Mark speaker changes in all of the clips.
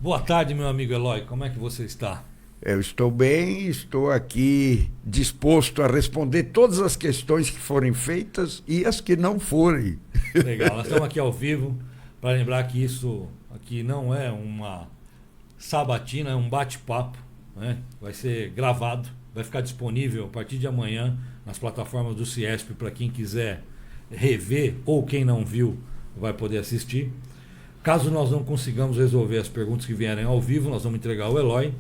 Speaker 1: Boa tarde, meu amigo Eloy. Como é que você está?
Speaker 2: Eu estou bem, estou aqui disposto a responder todas as questões que forem feitas e as que não forem.
Speaker 1: Legal, nós estamos aqui ao vivo para lembrar que isso aqui não é uma sabatina, é um bate-papo, né? Vai ser gravado, vai ficar disponível a partir de amanhã nas plataformas do Ciesp para quem quiser rever ou quem não viu vai poder assistir. Caso nós não consigamos resolver as perguntas que vierem ao vivo, nós vamos entregar ao Eloy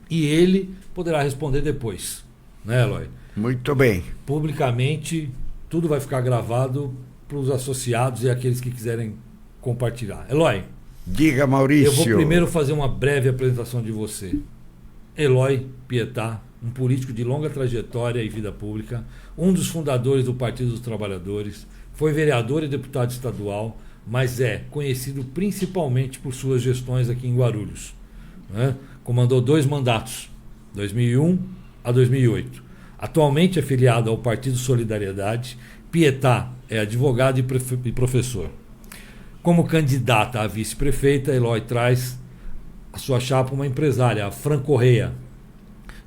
Speaker 1: e ele poderá responder depois, né, Eloy?
Speaker 2: Muito bem.
Speaker 1: Publicamente, tudo vai ficar gravado para os associados e aqueles que quiserem compartilhar. Eloy,
Speaker 2: Diga, Maurício.
Speaker 1: eu vou primeiro fazer uma breve apresentação de você. Eloy Pietá, um político de longa trajetória e vida pública, um dos fundadores do Partido dos Trabalhadores, foi vereador e deputado estadual, mas é conhecido principalmente por suas gestões aqui em Guarulhos, né? Comandou 2 mandatos, 2001 a 2008. Atualmente afiliado ao Partido Solidariedade, Pietá é advogado e professor. Como candidata a vice-prefeita, Eloy traz a sua chapa uma empresária, a Fran Correia,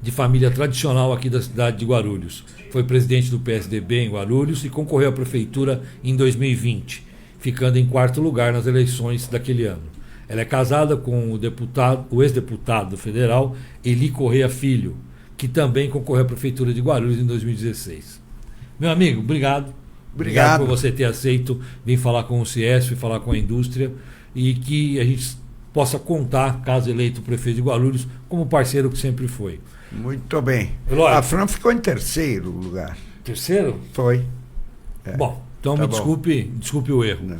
Speaker 1: de família tradicional aqui da cidade de Guarulhos. Foi presidente do PSDB em Guarulhos e concorreu à prefeitura em 2020, ficando em 4º lugar nas eleições daquele ano. Ela é casada com o ex-deputado federal Eli Correia Filho, que também concorreu à prefeitura de Guarulhos em 2016. Meu amigo, obrigado. Obrigado por você ter aceito vir falar com o Ciesp, falar com a indústria e que a gente possa contar, caso eleito prefeito de Guarulhos, como parceiro que sempre foi.
Speaker 2: Muito bem.
Speaker 1: Eloy,
Speaker 2: A Fran ficou em 3º lugar.
Speaker 1: Terceiro?
Speaker 2: Foi.
Speaker 1: Bom, então
Speaker 2: Tá
Speaker 1: me
Speaker 2: bom.
Speaker 1: desculpe o erro.
Speaker 2: Não.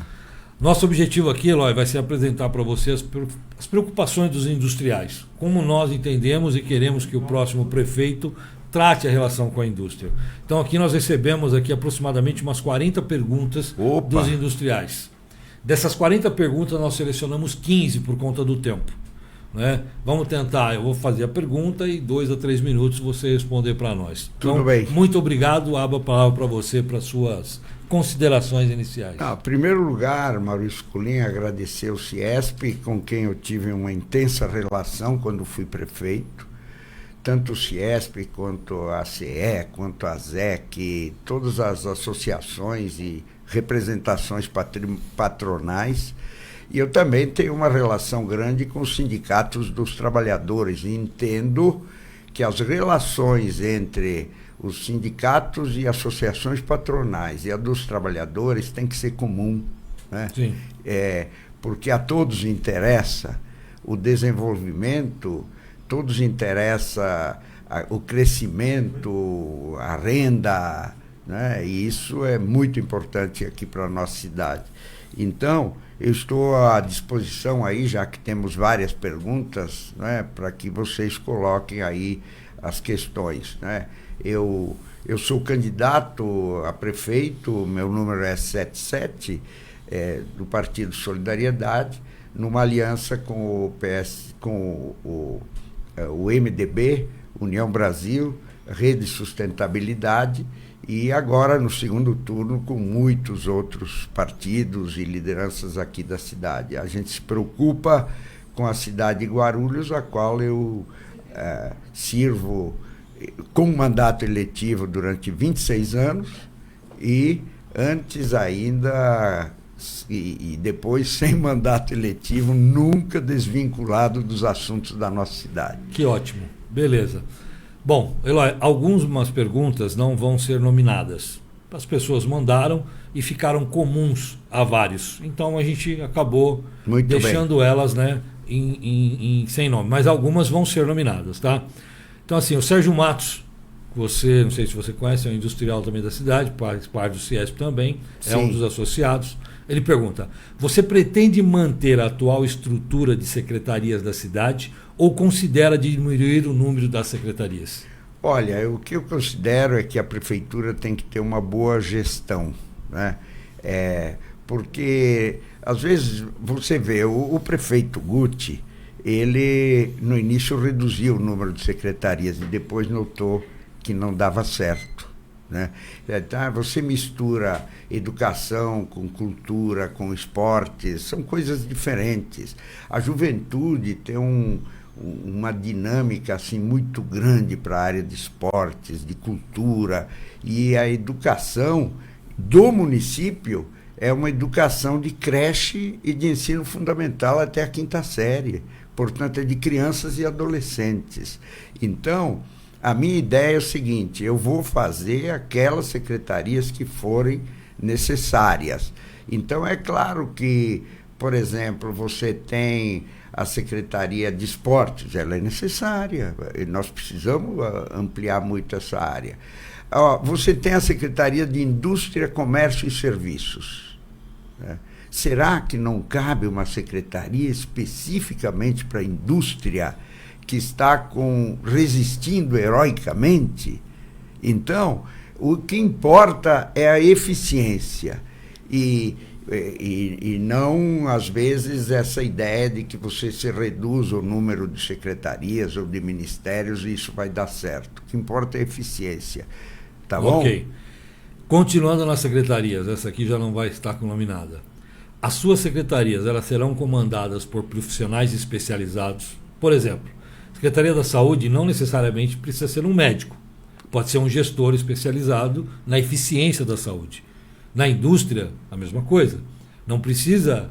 Speaker 1: Nosso objetivo aqui, Eloy, vai ser apresentar para você as preocupações dos industriais, como nós entendemos e queremos que o próximo prefeito trate a relação com a indústria. Então aqui nós recebemos aqui aproximadamente umas 40 perguntas
Speaker 2: Opa.
Speaker 1: dos industriais. Dessas 40 perguntas nós selecionamos 15 por conta do tempo, né? Vamos tentar, eu vou fazer a pergunta e 2 a 3 minutos você responder para nós.
Speaker 2: Tudo
Speaker 1: Então,
Speaker 2: bem.
Speaker 1: muito obrigado, abro a palavra para você, para suas considerações iniciais.
Speaker 2: Em primeiro lugar, Maurício Colim, agradecer o Ciesp, com quem eu tive uma intensa relação quando fui prefeito. Tanto o Ciesp, quanto a CE, quanto a ZEC, todas as associações e representações patronais. E eu também tenho uma relação grande com os sindicatos dos trabalhadores. E entendo que as relações entre os sindicatos e associações patronais e a dos trabalhadores tem que ser comum, né?
Speaker 1: Sim.
Speaker 2: Porque a todos interessa o desenvolvimento, todos interessa o crescimento, a renda, né? E isso é muito importante aqui para a nossa cidade. Então, eu estou à disposição aí, já que temos várias perguntas, né, para que vocês coloquem aí as questões, né? Eu sou candidato a prefeito, meu número é 77, do Partido Solidariedade, numa aliança com o PS, com o MDB, União Brasil, Rede Sustentabilidade, e agora no segundo turno com muitos outros partidos e lideranças aqui da cidade. A gente se preocupa com a cidade de Guarulhos, a qual eu sirvo com mandato eletivo durante 26 anos e antes ainda e depois sem mandato eletivo, nunca desvinculado dos assuntos da nossa cidade.
Speaker 1: Que ótimo, beleza. Bom, Eloy, algumas perguntas não vão ser nominadas. As pessoas mandaram e ficaram comuns a vários. Então a gente acabou
Speaker 2: Muito
Speaker 1: deixando
Speaker 2: bem.
Speaker 1: elas, né, sem nome. Mas algumas vão ser nominadas, tá? Então assim, o Sérgio Matos, você, não sei se você conhece, é um industrial também da cidade, parte do Ciesp também, é um
Speaker 2: Sim.
Speaker 1: dos associados. Ele pergunta: você pretende manter a atual estrutura de secretarias da cidade ou considera diminuir o número das secretarias?
Speaker 2: Olha, o que eu considero é que a prefeitura tem que ter uma boa gestão, né? Porque, às vezes, você vê, o prefeito Guti, ele, no início, reduziu o número de secretarias e depois notou que não dava certo, né? Então, você mistura educação com cultura, com esportes, são coisas diferentes. A juventude tem uma dinâmica assim muito grande para a área de esportes, de cultura, e a educação do município é uma educação de creche e de ensino fundamental até a 5ª série, portanto é de crianças e adolescentes. Então, a minha ideia é o seguinte: eu vou fazer aquelas secretarias que forem necessárias. Então, é claro que, por exemplo, você tem a Secretaria de Esportes, ela é necessária, e nós precisamos ampliar muito essa área. Você tem a Secretaria de Indústria, Comércio e Serviços, né? Será que não cabe uma secretaria especificamente para a indústria, que está resistindo heroicamente? Então, o que importa é a eficiência e não, às vezes, essa ideia de que você se reduz o número de secretarias ou de ministérios e isso vai dar certo. O que importa é a eficiência. Tá bom?
Speaker 1: Ok. Continuando nas secretarias, essa aqui já não vai estar com nome nada. As suas secretarias, elas serão comandadas por profissionais especializados. Por exemplo, a Secretaria da Saúde não necessariamente precisa ser um médico. Pode ser um gestor especializado na eficiência da saúde. Na indústria, a mesma coisa. Não precisa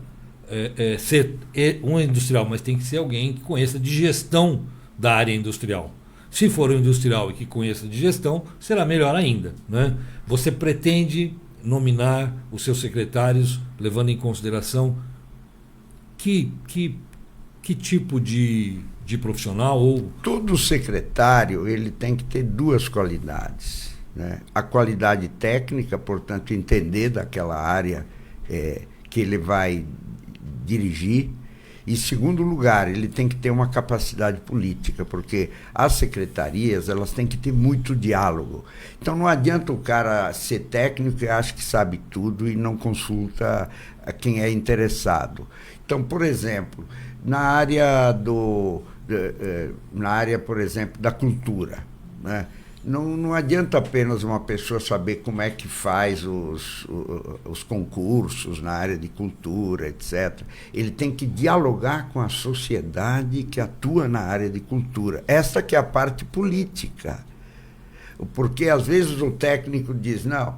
Speaker 1: ser um industrial, mas tem que ser alguém que conheça de gestão da área industrial. Se for um industrial e que conheça de gestão, será melhor ainda, né? Você pretende nominar os seus secretários levando em consideração que tipo de profissional? Ou
Speaker 2: todo secretário ele tem que ter 2 qualidades, né? A qualidade técnica, portanto, entender daquela área que ele vai dirigir. E, em segundo lugar, ele tem que ter uma capacidade política, porque as secretarias elas têm que ter muito diálogo. Então, não adianta o cara ser técnico e acha que sabe tudo e não consulta a quem é interessado. Então, por exemplo, na área, por exemplo, da cultura, né? Não adianta apenas uma pessoa saber como é que faz os concursos na área de cultura, etc. Ele tem que dialogar com a sociedade que atua na área de cultura. Essa que é a parte política. Porque, às vezes, o técnico diz, não,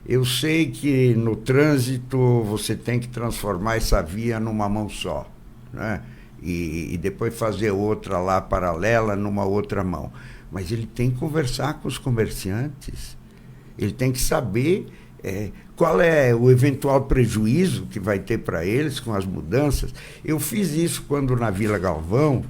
Speaker 2: eu sei que no trânsito você tem que transformar essa via numa mão só, né? E depois fazer outra lá paralela numa outra mão. Mas ele tem que conversar com os comerciantes, ele tem que saber qual é o eventual prejuízo que vai ter para eles com as mudanças. Eu fiz isso quando na Vila Galvão,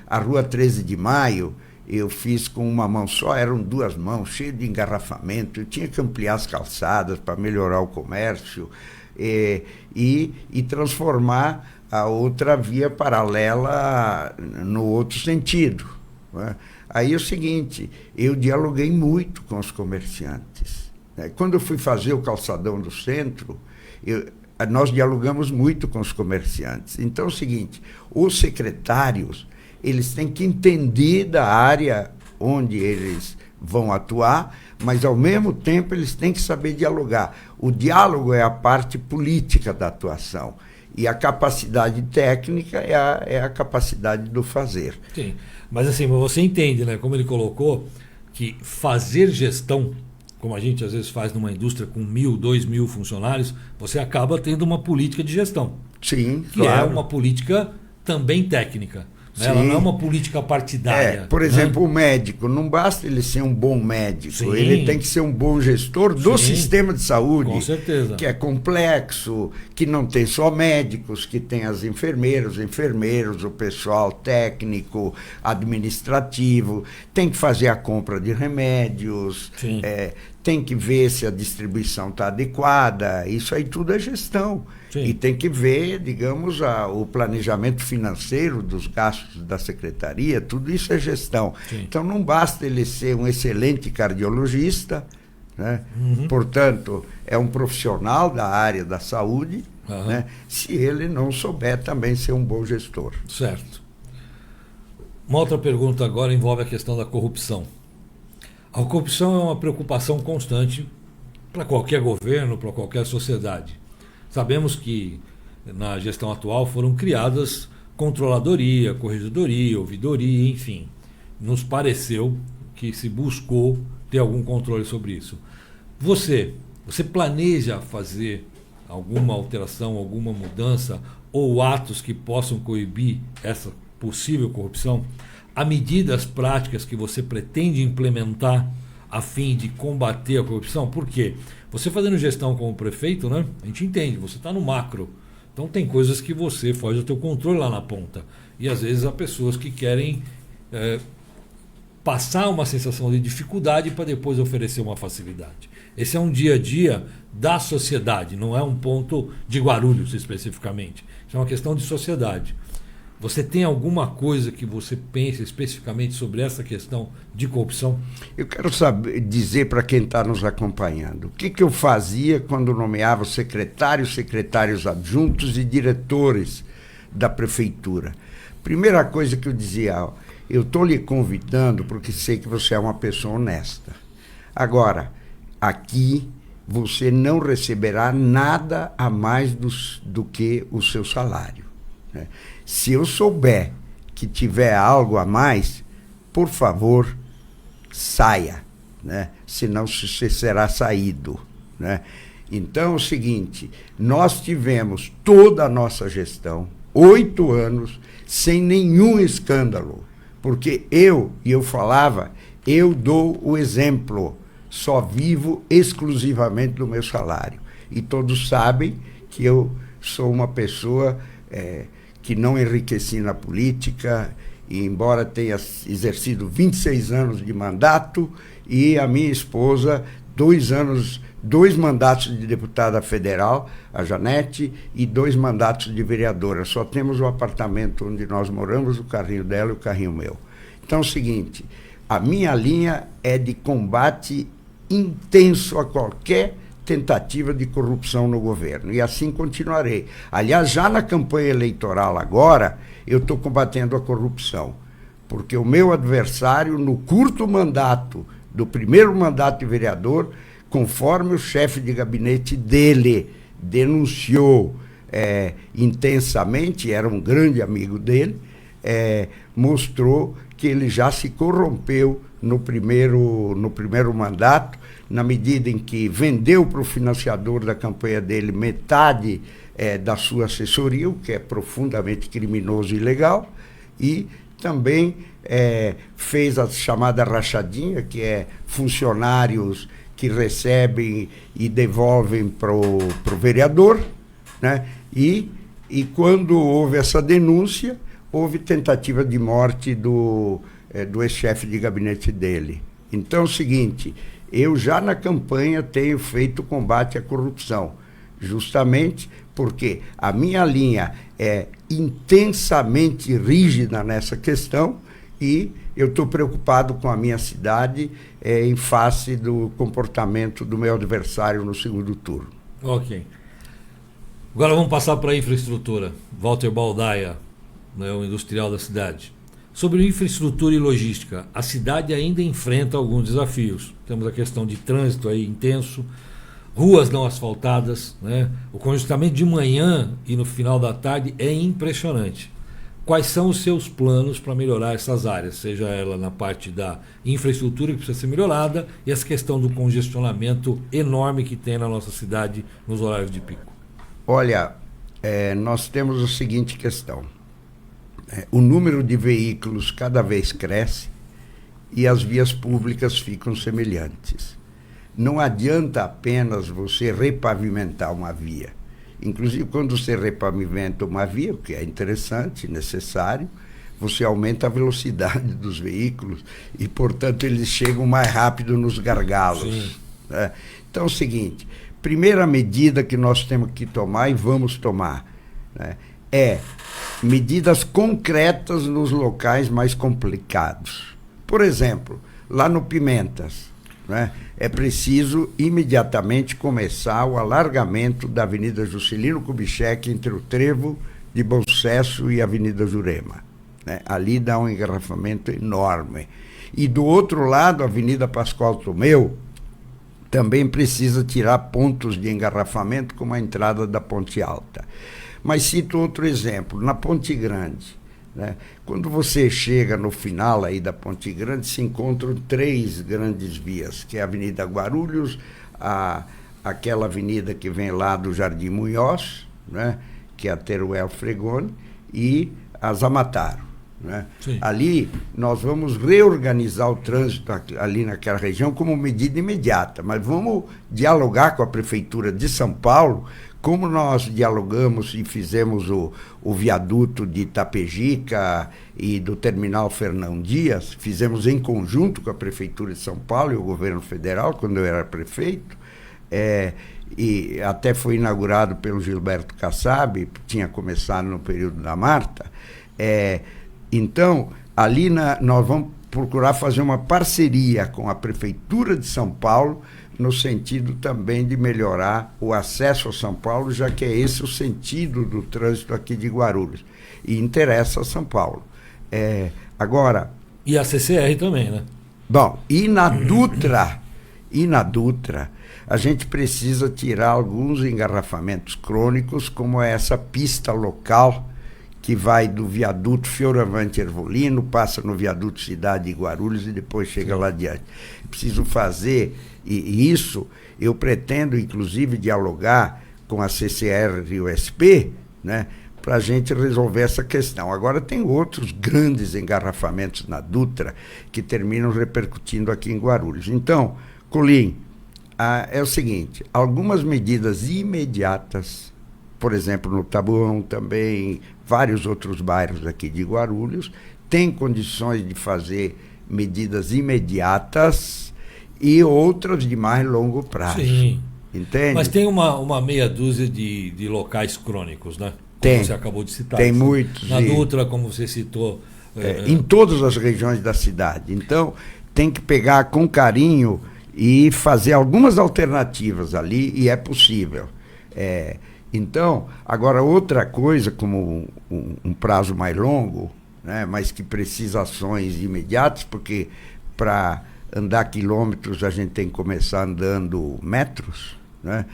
Speaker 2: a Rua 13 de Maio, eu fiz com uma mão só, eram 2 mãos, cheio de engarrafamento, eu tinha que ampliar as calçadas para melhorar o comércio e transformar a outra via paralela no outro sentido, né? Aí é o seguinte, eu dialoguei muito com os comerciantes, né? Quando eu fui fazer o calçadão do centro, nós dialogamos muito com os comerciantes. Então é o seguinte, os secretários, eles têm que entender da área onde eles vão atuar, mas ao mesmo tempo eles têm que saber dialogar. O diálogo é a parte política da atuação. E a capacidade técnica é a capacidade do fazer.
Speaker 1: Sim, mas assim, você entende, né, como ele colocou, que fazer gestão, como a gente às vezes faz numa indústria com 1.000, 2.000 funcionários, você acaba tendo uma política de gestão.
Speaker 2: Sim,
Speaker 1: que claro. É uma política também técnica. Ela não é uma política partidária.
Speaker 2: Por exemplo, o médico, não basta ele ser um bom médico, sim, ele tem que ser um bom gestor do sistema de saúde,
Speaker 1: com certeza,
Speaker 2: que é complexo, que não tem só médicos, que tem as enfermeiras, enfermeiros, o pessoal técnico, administrativo, tem que fazer a compra de remédios, tem que ver se a distribuição está adequada, isso aí tudo é gestão. Sim. E tem que ver, digamos, o planejamento financeiro dos gastos da secretaria, tudo isso é gestão. Sim. Então não basta ele ser um excelente cardiologista, né? Portanto, é um profissional da área da saúde, né? Se ele não souber também ser um bom gestor.
Speaker 1: Certo. Uma outra pergunta agora envolve a questão da corrupção. A corrupção é uma preocupação constante para qualquer governo, para qualquer sociedade. Sabemos que na gestão atual foram criadas controladoria, corregedoria, ouvidoria, enfim. Nos pareceu que se buscou ter algum controle sobre isso. Você planeja fazer alguma alteração, alguma mudança ou atos que possam coibir essa possível corrupção? Há medidas práticas que você pretende implementar a fim de combater a corrupção? Por quê? Você fazendo gestão como prefeito, né? A gente entende, você está no macro. Então tem coisas que você foge do teu controle lá na ponta. E às vezes há pessoas que querem passar uma sensação de dificuldade para depois oferecer uma facilidade. Esse é um dia a dia da sociedade, não é um ponto de Guarulhos especificamente. Isso é uma questão de sociedade. Você tem alguma coisa que você pensa especificamente sobre essa questão de corrupção?
Speaker 2: Eu quero dizer para quem está nos acompanhando, o que eu fazia quando nomeava secretários, secretários adjuntos e diretores da prefeitura. Primeira coisa que eu dizia, eu estou lhe convidando porque sei que você é uma pessoa honesta. Agora, aqui você não receberá nada a mais do que o seu salário. Né? Se eu souber que tiver algo a mais, por favor, saia, né? Senão você será saído, né? Então é o seguinte, nós tivemos toda a nossa gestão, 8 anos, sem nenhum escândalo, porque eu falava, eu dou o exemplo, só vivo exclusivamente do meu salário. E todos sabem que eu sou uma pessoa que não enriqueci na política, e embora tenha exercido 26 anos de mandato, e a minha esposa 2 mandatos de deputada federal, a Janete, e 2 mandatos de vereadora. Só temos o apartamento onde nós moramos, o carrinho dela e o carrinho meu. Então é o seguinte, a minha linha é de combate intenso a qualquer tentativa de corrupção no governo, e assim continuarei. Aliás, já na campanha eleitoral agora, eu estou combatendo a corrupção, porque o meu adversário, no curto mandato, do primeiro mandato de vereador, conforme o chefe de gabinete dele denunciou intensamente, era um grande amigo dele, mostrou que ele já se corrompeu no primeiro mandato, na medida em que vendeu para o financiador da campanha dele metade da sua assessoria, o que é profundamente criminoso e ilegal, e também fez a chamada rachadinha, que é funcionários que recebem e devolvem para o vereador, né? E quando houve essa denúncia, houve tentativa de morte do ex-chefe de gabinete dele. Então é o seguinte, eu já na campanha tenho feito combate à corrupção, justamente porque a minha linha é intensamente rígida nessa questão, e eu estou preocupado com a minha cidade em face do comportamento do meu adversário no segundo turno.
Speaker 1: Ok. Agora vamos passar para a infraestrutura. Walter Baldaia, né, o industrial da cidade. Sobre infraestrutura e logística, a cidade ainda enfrenta alguns desafios. Temos a questão de trânsito aí intenso, ruas não asfaltadas, né? O congestionamento de manhã e no final da tarde é impressionante. Quais são os seus planos para melhorar essas áreas, seja ela na parte da infraestrutura que precisa ser melhorada e essa questão do congestionamento enorme que tem na nossa cidade nos horários de pico?
Speaker 2: Olha, nós temos a seguinte questão. O número de veículos cada vez cresce e as vias públicas ficam semelhantes. Não adianta apenas você repavimentar uma via. Inclusive, quando você repavimenta uma via, o que é interessante, necessário, você aumenta a velocidade dos veículos e, portanto, eles chegam mais rápido nos gargalos. Né? Então é o seguinte, primeira medida que nós temos que tomar e vamos tomar, né, é medidas concretas nos locais mais complicados. Por exemplo, lá no Pimentas, né, é preciso imediatamente começar o alargamento da Avenida Juscelino Kubitschek entre o Trevo de Bom Sucesso e a Avenida Jurema. Né? Ali dá um engarrafamento enorme. E do outro lado, a Avenida Pascoal Tomeu também precisa tirar pontos de engarrafamento, como a entrada da Ponte Alta. Mas cito outro exemplo, na Ponte Grande, né? Quando você chega no final aí da Ponte Grande, se encontram 3 grandes vias, que é a Avenida Guarulhos, aquela avenida que vem lá do Jardim Munhoz, né? Que é a Teruel Fregone, e a Zamataro. Né? Ali nós vamos reorganizar o trânsito ali naquela região como medida imediata, mas vamos dialogar com a Prefeitura de São Paulo, como nós dialogamos e fizemos o viaduto de Itapejica e do Terminal Fernão Dias, fizemos em conjunto com a Prefeitura de São Paulo e o governo federal, quando eu era prefeito, e até foi inaugurado pelo Gilberto Kassab, tinha começado no período da Marta. Então, ali nós vamos procurar fazer uma parceria com a Prefeitura de São Paulo, no sentido também de melhorar o acesso a São Paulo, já que é esse o sentido do trânsito aqui de Guarulhos. E interessa a São Paulo. Agora...
Speaker 1: E a CCR também, né?
Speaker 2: Bom, e na Dutra, a gente precisa tirar alguns engarrafamentos crônicos, como essa pista local, que vai do viaduto Fioravante Ervolino, passa no viaduto Cidade de Guarulhos e depois chega lá adiante. Preciso fazer, e isso eu pretendo, inclusive, dialogar com a CCR e o SP, né, para a gente resolver essa questão. Agora, tem outros grandes engarrafamentos na Dutra que terminam repercutindo aqui em Guarulhos. Então, Colim, é o seguinte, algumas medidas imediatas, por exemplo, no Taboão também, vários outros bairros aqui de Guarulhos, têm condições de fazer medidas imediatas e outras de mais longo prazo. Sim. Entende?
Speaker 1: Mas tem uma meia dúzia de locais crônicos, né?
Speaker 2: Como
Speaker 1: você acabou de citar.
Speaker 2: Tem muitos.
Speaker 1: Na Dutra, como você citou.
Speaker 2: Em todas as regiões da cidade. Então, tem que pegar com carinho e fazer algumas alternativas ali, e é possível. Então, agora outra coisa, como um prazo mais longo, né, mas que precisa ações imediatas, porque para andar quilômetros a gente tem que começar andando metros, né,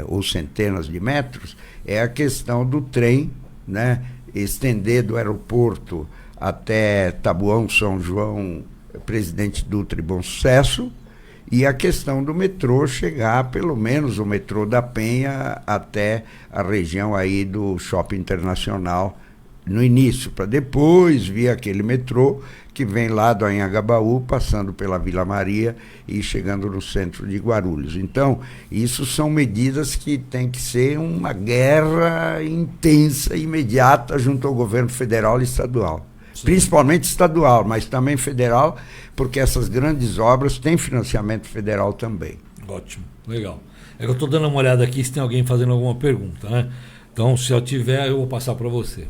Speaker 2: ou centenas de metros, é a questão do trem, né, estender do aeroporto até Taboão, São João, Presidente Dutra e Bom Sucesso, e a questão do metrô chegar, pelo menos o metrô da Penha, até a região aí do Shopping Internacional no início, para depois vir aquele metrô que vem lá do Anhangabaú, passando pela Vila Maria e chegando no centro de Guarulhos. Então, isso são medidas que tem que ser uma guerra intensa, imediata, junto ao governo federal e estadual. Sim. Principalmente estadual, mas também federal, porque essas grandes obras têm financiamento federal também.
Speaker 1: Ótimo, legal. É que eu estou dando uma olhada aqui se tem alguém fazendo alguma pergunta, né? Então, se eu tiver, eu vou passar para você.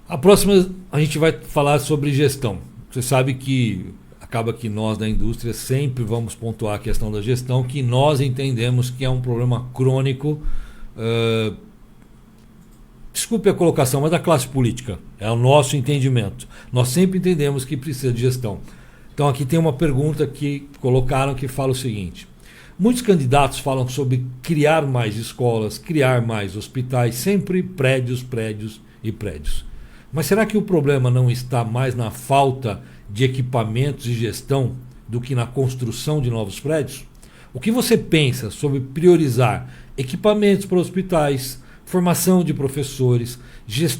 Speaker 1: A próxima, a gente vai falar sobre gestão. Você sabe que acaba que nós da indústria sempre vamos pontuar a questão da gestão, que nós entendemos que é um problema crônico, desculpe a colocação, mas da classe política. É o nosso entendimento. Nós sempre entendemos que precisa de gestão. Então aqui tem uma pergunta que colocaram que fala o seguinte: muitos candidatos falam sobre criar mais escolas, criar mais hospitais, sempre prédios, prédios e prédios. Mas será que o problema não está mais na falta de equipamentos e gestão do que na construção de novos prédios? O que você pensa sobre priorizar equipamentos para hospitais, formação de professores,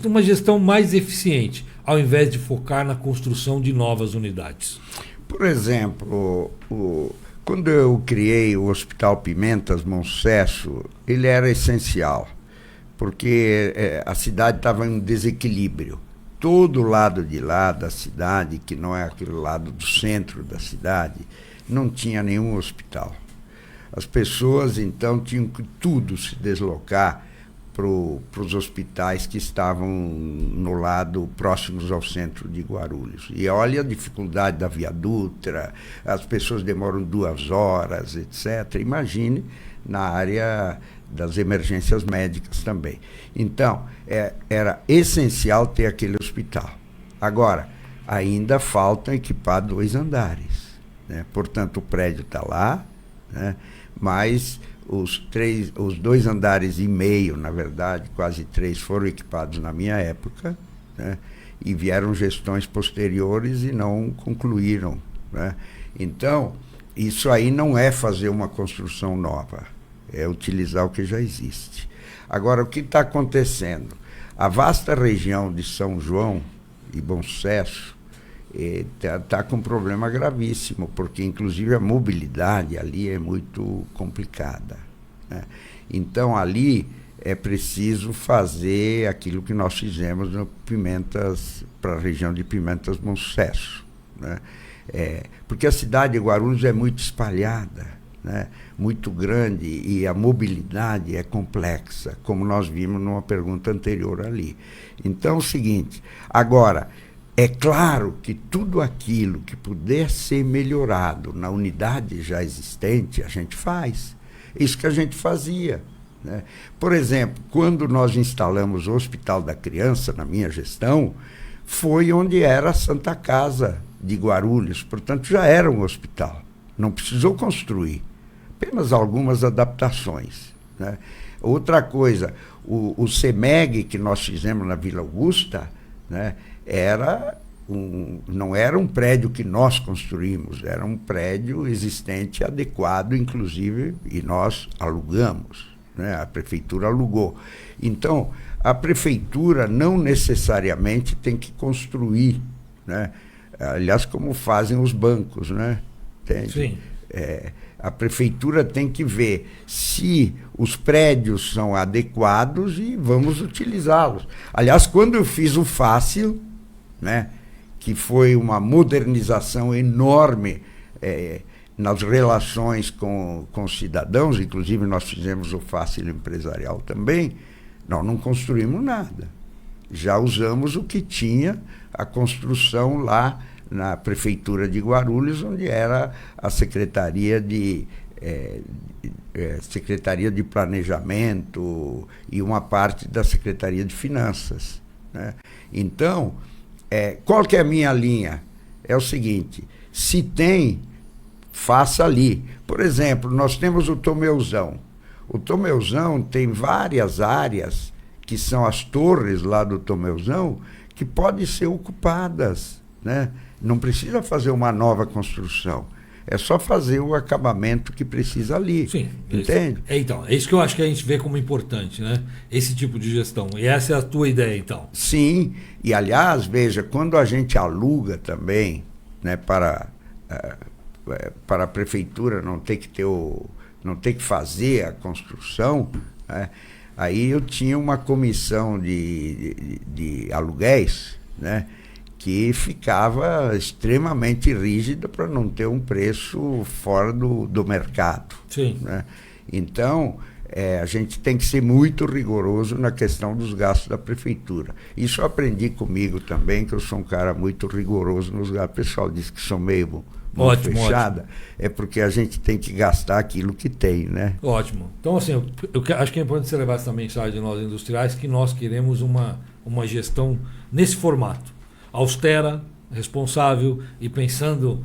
Speaker 1: uma gestão mais eficiente, ao invés de focar na construção de novas unidades?
Speaker 2: Por exemplo, quando eu criei o Hospital Pimentas Bom Sucesso, ele era essencial, porque a cidade estava em um desequilíbrio. Todo lado de lá da cidade, que não é aquele lado do centro da cidade, não tinha nenhum hospital. As pessoas, então, tinham que tudo se deslocar para os hospitais que estavam no lado próximos ao centro de Guarulhos. E olha a dificuldade da Via Dutra, as pessoas demoram 2 horas, etc. Imagine na área das emergências médicas também. Então, era essencial ter aquele hospital. Agora, ainda faltam equipar 2 andares, né? Portanto, o prédio está lá, né? Mas os 2 andares e meio, na verdade, quase 3, foram equipados na minha época, né? E vieram gestões posteriores e não concluíram, né? Então, isso aí não é fazer uma construção nova, é utilizar o que já existe. Agora, o que está acontecendo? A vasta região de São João e Bom Sucesso está com um problema gravíssimo, porque inclusive a mobilidade ali é muito complicada, né? Então ali é preciso fazer aquilo que nós fizemos no para a região de Pimentas Bom Sucesso, né? Porque a cidade de Guarulhos é muito espalhada, né? Muito grande, e a mobilidade é complexa, como nós vimos numa pergunta anterior ali. Então é o seguinte, agora, é claro que tudo aquilo que puder ser melhorado na unidade já existente, a gente faz. Isso que a gente fazia, né? Por exemplo, quando nós instalamos o Hospital da Criança, na minha gestão, foi onde era a Santa Casa de Guarulhos, portanto já era um hospital, não precisou construir, apenas algumas adaptações, né? Outra coisa, o CEMEG que nós fizemos na Vila Augusta, né, não era um prédio que nós construímos, era um prédio existente, adequado, inclusive, e nós alugamos, né? A prefeitura alugou. Então, a prefeitura não necessariamente tem que construir, né? Aliás, como fazem os bancos, né? Entende?
Speaker 1: Sim.
Speaker 2: A prefeitura tem que ver se os prédios são adequados e vamos utilizá-los. Aliás, quando eu fiz o Fácil, né, que foi uma modernização enorme nas relações com os cidadãos, inclusive nós fizemos o Fácil Empresarial também, nós não construímos nada. Já usamos o que tinha, a construção lá na Prefeitura de Guarulhos, onde era a Secretaria de Planejamento e uma parte da Secretaria de Finanças, né? Então, qual que é a minha linha? É o seguinte, se tem, faça ali. Por exemplo, nós temos o Tomeuzão. O Tomeuzão tem várias áreas, que são as torres lá do Tomeuzão, que podem ser ocupadas, né? Não precisa fazer uma nova construção. É só fazer o acabamento que precisa ali.
Speaker 1: Sim.
Speaker 2: Entende?
Speaker 1: Então, é isso que eu acho que a gente vê como importante, né? Esse tipo de gestão. E essa é a tua ideia, então?
Speaker 2: Sim. E, aliás, veja, quando a gente aluga também, né, para a prefeitura não ter que fazer a construção, né, aí eu tinha uma comissão de aluguéis, né, que ficava extremamente rígida para não ter um preço fora do mercado.
Speaker 1: Sim.
Speaker 2: Né? Então, a gente tem que ser muito rigoroso na questão dos gastos da prefeitura. Isso eu aprendi comigo também, que eu sou um cara muito rigoroso nos gastos. O pessoal diz que sou meio fechada, é porque a gente tem que gastar aquilo que tem, né?
Speaker 1: Ótimo. Então, assim, eu acho que é importante você levar essa mensagem de nós industriais, que nós queremos uma gestão nesse formato. Austera, responsável e pensando,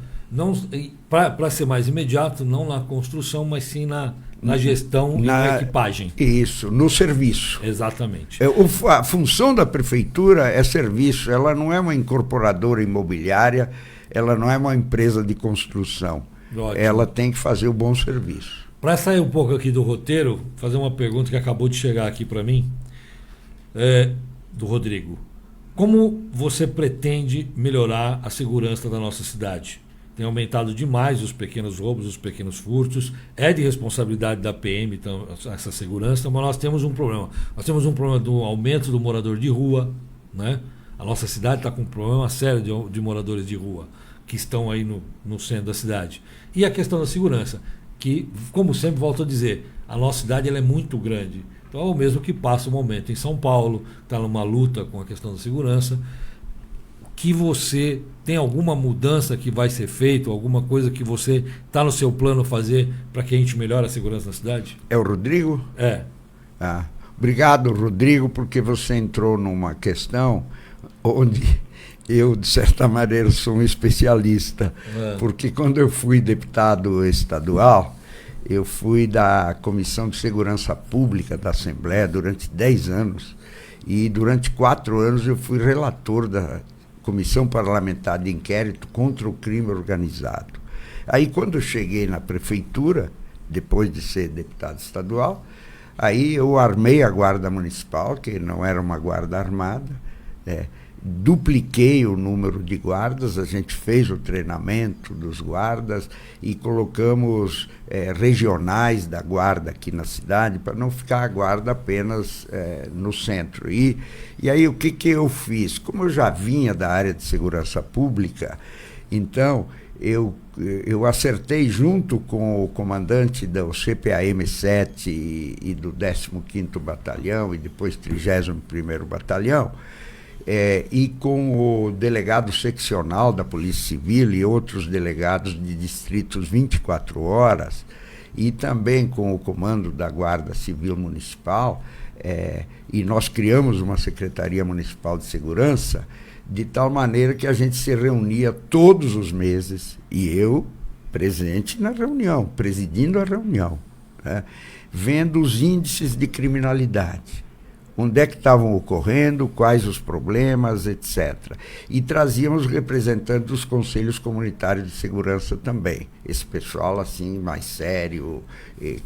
Speaker 1: para ser mais imediato, não na construção, mas sim na gestão e na equipagem.
Speaker 2: Isso, no serviço.
Speaker 1: Exatamente.
Speaker 2: A função da prefeitura é serviço, ela não é uma incorporadora imobiliária, ela não é uma empresa de construção. Ótimo. Ela tem que fazer o bom serviço.
Speaker 1: Para sair um pouco aqui do roteiro, fazer uma pergunta que acabou de chegar aqui para mim, do Rodrigo. Como você pretende melhorar a segurança da nossa cidade? Tem aumentado demais os pequenos roubos, os pequenos furtos. É de responsabilidade da PM, então, essa segurança, mas nós temos um problema. Nós temos um problema do aumento do morador de rua, né? A nossa cidade está com um problema sério de moradores de rua, que estão aí no centro da cidade. E a questão da segurança, que, como sempre volto a dizer, a nossa cidade ela é muito grande. Então é o mesmo que passa o momento em São Paulo, está numa luta com a questão da segurança. Que você tem alguma mudança que vai ser feita, alguma coisa que você está no seu plano fazer para que a gente melhore a segurança na cidade?
Speaker 2: É o Rodrigo?
Speaker 1: É.
Speaker 2: Obrigado, Rodrigo, porque você entrou numa questão onde Eu, de certa maneira, sou um especialista, porque quando eu fui deputado estadual, eu fui da Comissão de Segurança Pública da Assembleia durante 10 anos, e durante 4 anos eu fui relator da Comissão Parlamentar de Inquérito contra o Crime Organizado. Aí, quando eu cheguei na prefeitura, depois de ser deputado estadual, aí eu armei a Guarda Municipal, que não era uma guarda armada, dupliquei o número de guardas, a gente fez o treinamento dos guardas e colocamos regionais da guarda aqui na cidade, para não ficar a guarda apenas no centro. E aí o que eu fiz? Como eu já vinha da área de segurança pública, então eu acertei junto com o comandante do CPAM-7 e do 15º Batalhão e depois 31º Batalhão, e com o delegado seccional da Polícia Civil e outros delegados de distritos 24 horas, e também com o comando da Guarda Civil Municipal, e nós criamos uma Secretaria Municipal de Segurança, de tal maneira que a gente se reunia todos os meses, e eu presente na reunião, presidindo a reunião, né, vendo os índices de criminalidade, onde é que estavam ocorrendo, quais os problemas, etc. E trazíamos representantes dos conselhos comunitários de segurança também, esse pessoal assim mais sério,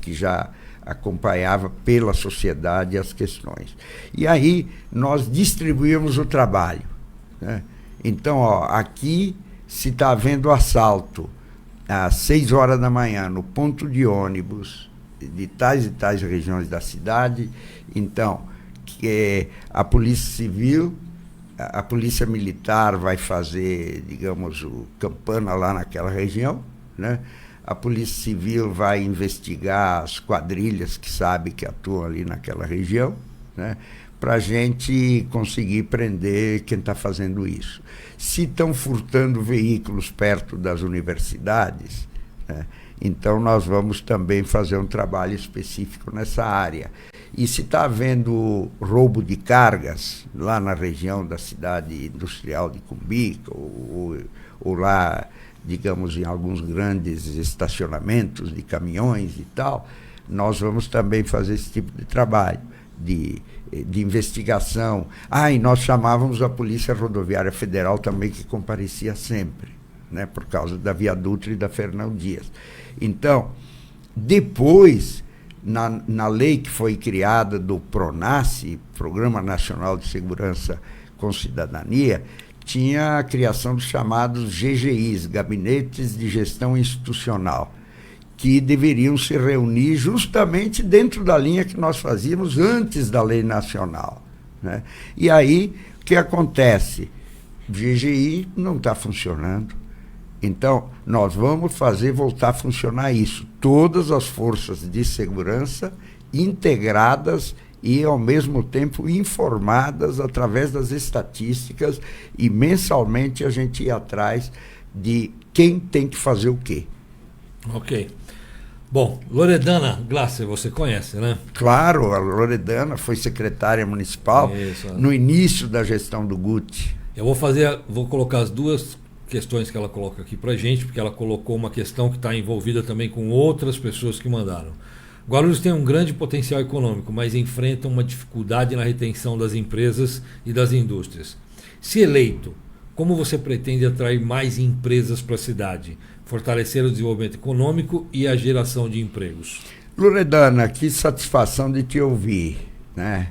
Speaker 2: que já acompanhava pela sociedade as questões. E aí nós distribuímos o trabalho, né? Então, aqui se está havendo assalto às 6 horas da manhã no ponto de ônibus de tais e tais regiões da cidade, então que a Polícia Civil, a Polícia Militar vai fazer, digamos, o campana lá naquela região, né? A Polícia Civil vai investigar as quadrilhas que sabe que atuam ali naquela região, né? Para a gente conseguir prender quem está fazendo isso. Se estão furtando veículos perto das universidades, né? Então nós vamos também fazer um trabalho específico nessa área. E se está havendo roubo de cargas lá na região da cidade industrial de Cumbica, ou lá, digamos, em alguns grandes estacionamentos de caminhões e tal, nós vamos também fazer esse tipo de trabalho, de investigação. E nós chamávamos a Polícia Rodoviária Federal também, que comparecia sempre, né, por causa da Via Dutra e da Fernão Dias. Então, depois, na lei que foi criada do PRONASSE, Programa Nacional de Segurança com Cidadania, tinha a criação dos chamados GGIs, Gabinetes de Gestão Institucional, que deveriam se reunir justamente dentro da linha que nós fazíamos antes da lei nacional, né? E aí, o que acontece? O GGI não está funcionando. Então, nós vamos fazer voltar a funcionar isso. Todas as forças de segurança integradas e, ao mesmo tempo, informadas através das estatísticas, e mensalmente a gente ir atrás de quem tem que fazer o quê.
Speaker 1: Ok. Bom, Loredana Glasser, você conhece, né?
Speaker 2: Claro, a Loredana foi secretária municipal no início da gestão do Guti.
Speaker 1: Eu vou colocar as duas questões que ela coloca aqui pra gente, porque ela colocou uma questão que está envolvida também com outras pessoas que mandaram. Guarulhos tem um grande potencial econômico, mas enfrenta uma dificuldade na retenção das empresas e das indústrias. Se eleito, como você pretende atrair mais empresas para a cidade, fortalecer o desenvolvimento econômico e a geração de empregos?
Speaker 2: Loredana, que satisfação de te ouvir, né?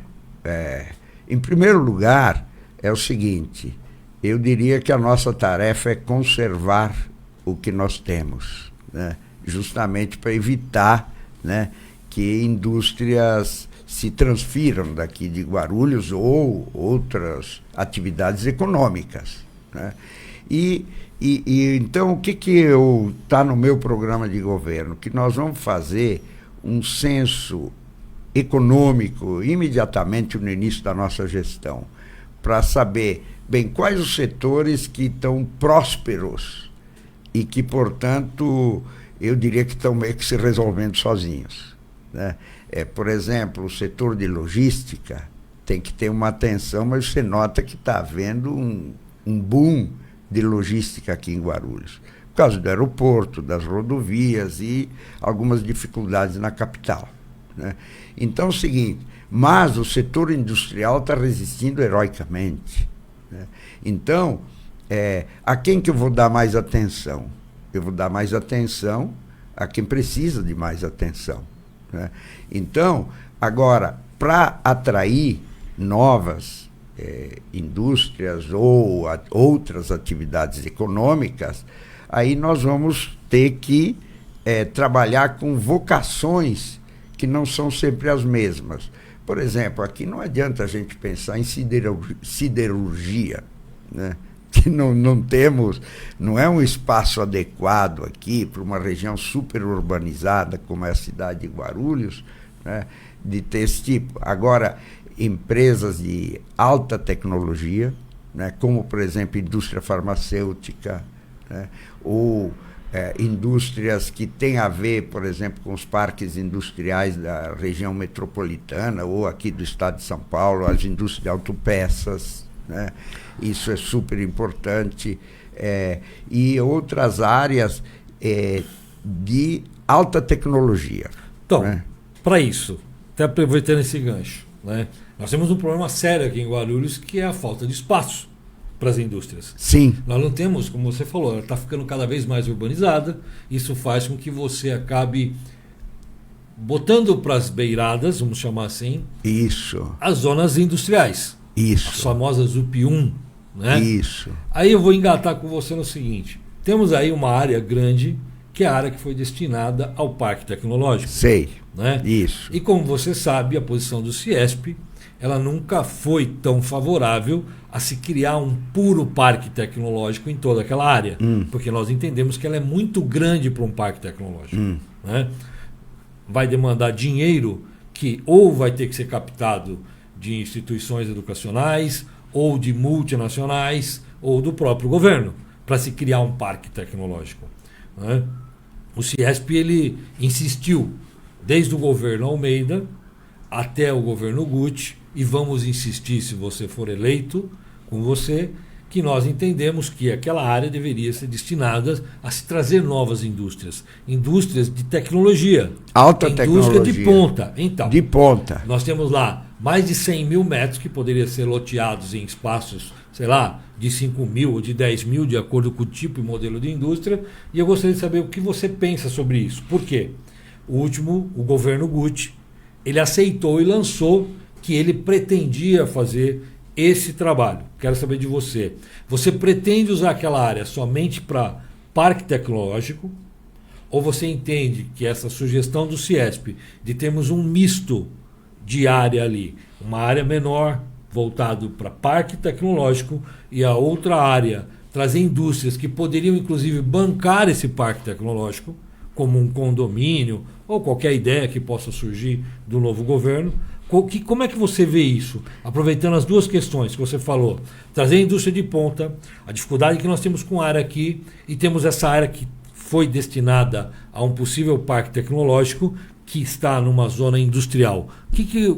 Speaker 2: Em primeiro lugar, é o seguinte: eu diria que a nossa tarefa é conservar o que nós temos, né? Justamente para evitar, né, que indústrias se transfiram daqui de Guarulhos ou outras atividades econômicas, né? E então, o que está no meu programa de governo? Que nós vamos fazer um censo econômico imediatamente no início da nossa gestão, para saber bem quais os setores que estão prósperos e que, portanto, eu diria que estão meio que se resolvendo sozinhos, né? Por exemplo, o setor de logística tem que ter uma atenção, mas você nota que está havendo um boom de logística aqui em Guarulhos, por causa do aeroporto, das rodovias e algumas dificuldades na capital, né? Então é o seguinte, mas o setor industrial está resistindo heroicamente, né? Então, a quem que eu vou dar mais atenção? Eu vou dar mais atenção a quem precisa de mais atenção, né? Então, agora, para atrair novas indústrias ou outras atividades econômicas, aí nós vamos ter que trabalhar com vocações que não são sempre as mesmas. Por exemplo, aqui não adianta a gente pensar em siderurgia, né? Que não é um espaço adequado aqui para uma região super urbanizada como é a cidade de Guarulhos, né? De ter esse tipo. Agora, empresas de alta tecnologia, né? Como, por exemplo, indústria farmacêutica, né? Ou indústrias que têm a ver, por exemplo, com os parques industriais da região metropolitana ou aqui do estado de São Paulo, as indústrias de autopeças, né? Isso é super importante, e outras áreas de alta tecnologia.
Speaker 1: Então,
Speaker 2: né?
Speaker 1: Para isso, até aproveitando esse gancho, né? Nós temos um problema sério aqui em Guarulhos, que é a falta de espaço para as indústrias.
Speaker 2: Sim.
Speaker 1: Nós não temos, como você falou, ela está ficando cada vez mais urbanizada, isso faz com que você acabe botando para as beiradas, vamos chamar assim,
Speaker 2: Isso.
Speaker 1: as zonas industriais.
Speaker 2: Isso.
Speaker 1: As famosas UP1, né?
Speaker 2: Isso.
Speaker 1: Aí eu vou engatar com você no seguinte, temos aí uma área grande, que é a área que foi destinada ao Parque Tecnológico.
Speaker 2: Sei.
Speaker 1: Né?
Speaker 2: Isso.
Speaker 1: E como você sabe, a posição do CIESP, ela nunca foi tão favorável a se criar um puro parque tecnológico em toda aquela área, porque nós entendemos que ela é muito grande para um parque tecnológico. Né? Vai demandar dinheiro que ou vai ter que ser captado de instituições educacionais, ou de multinacionais, ou do próprio governo, para se criar um parque tecnológico. Né? O CIESP ele insistiu, desde o governo Almeida até o governo Guti, e vamos insistir, se você for eleito com você, que nós entendemos que aquela área deveria ser destinada a se trazer novas indústrias de tecnologia,
Speaker 2: alta
Speaker 1: indústria
Speaker 2: tecnologia,
Speaker 1: de ponta. Então,
Speaker 2: de ponta.
Speaker 1: Nós temos lá mais de 100 mil metros que poderiam ser loteados em espaços, sei lá, de 5 mil ou de 10 mil, de acordo com o tipo e modelo de indústria, e eu gostaria de saber o que você pensa sobre isso. Por quê? O governo Guti, ele aceitou e lançou que ele pretendia fazer esse trabalho. Quero saber de você. Você pretende usar aquela área somente para parque tecnológico? Ou você entende que essa sugestão do CIESP de termos um misto de área ali, uma área menor voltado para parque tecnológico e a outra área trazer indústrias que poderiam inclusive bancar esse parque tecnológico, como um condomínio ou qualquer ideia que possa surgir do novo governo? Como é que você vê isso? Aproveitando as duas questões que você falou, trazer a indústria de ponta, a dificuldade que nós temos com a área aqui, e temos essa área que foi destinada a um possível parque tecnológico que está numa zona industrial. O que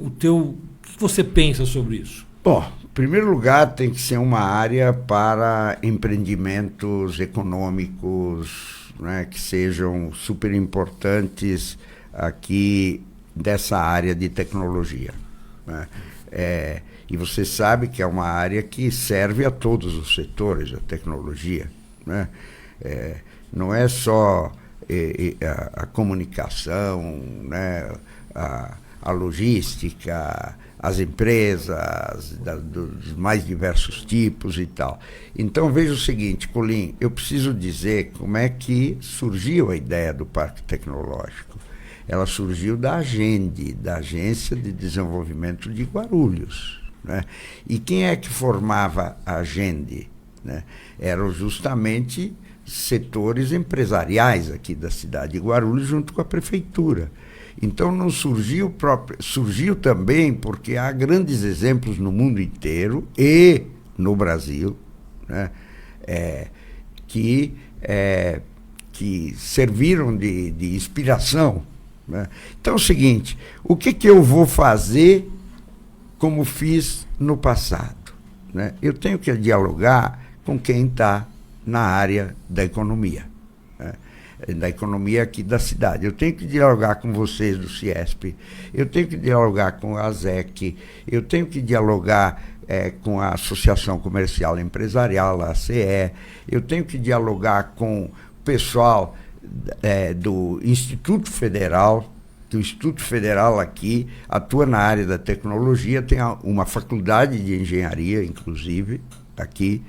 Speaker 1: você pensa sobre isso?
Speaker 2: Bom, em primeiro lugar tem que ser uma área para empreendimentos econômicos, né, que sejam super importantes aqui dessa área de tecnologia, né? E você sabe que é uma área que serve a todos os setores da tecnologia, né? Não é só a comunicação, né? A logística, as empresas dos mais diversos tipos e tal. Então veja o seguinte, Colim, eu preciso dizer como é que surgiu a ideia do Parque Tecnológico. Ela surgiu da Agende, da Agência de Desenvolvimento de Guarulhos, né? E quem é que formava a Agende, né? Eram justamente setores empresariais aqui da cidade de Guarulhos junto com a prefeitura. Então não surgiu também porque há grandes exemplos no mundo inteiro e no Brasil, né? Que serviram de inspiração, né? Então é o seguinte, o que eu vou fazer como fiz no passado, né? Eu tenho que dialogar com quem está na área da economia, né? Da economia aqui da cidade. Eu tenho que dialogar com vocês do Ciesp, eu tenho que dialogar com a ASEC, eu tenho que dialogar com a Associação Comercial e Empresarial, a ACE, eu tenho que dialogar com o pessoal do Instituto Federal, que o Instituto Federal aqui atua na área da tecnologia, tem uma faculdade de engenharia, inclusive, aqui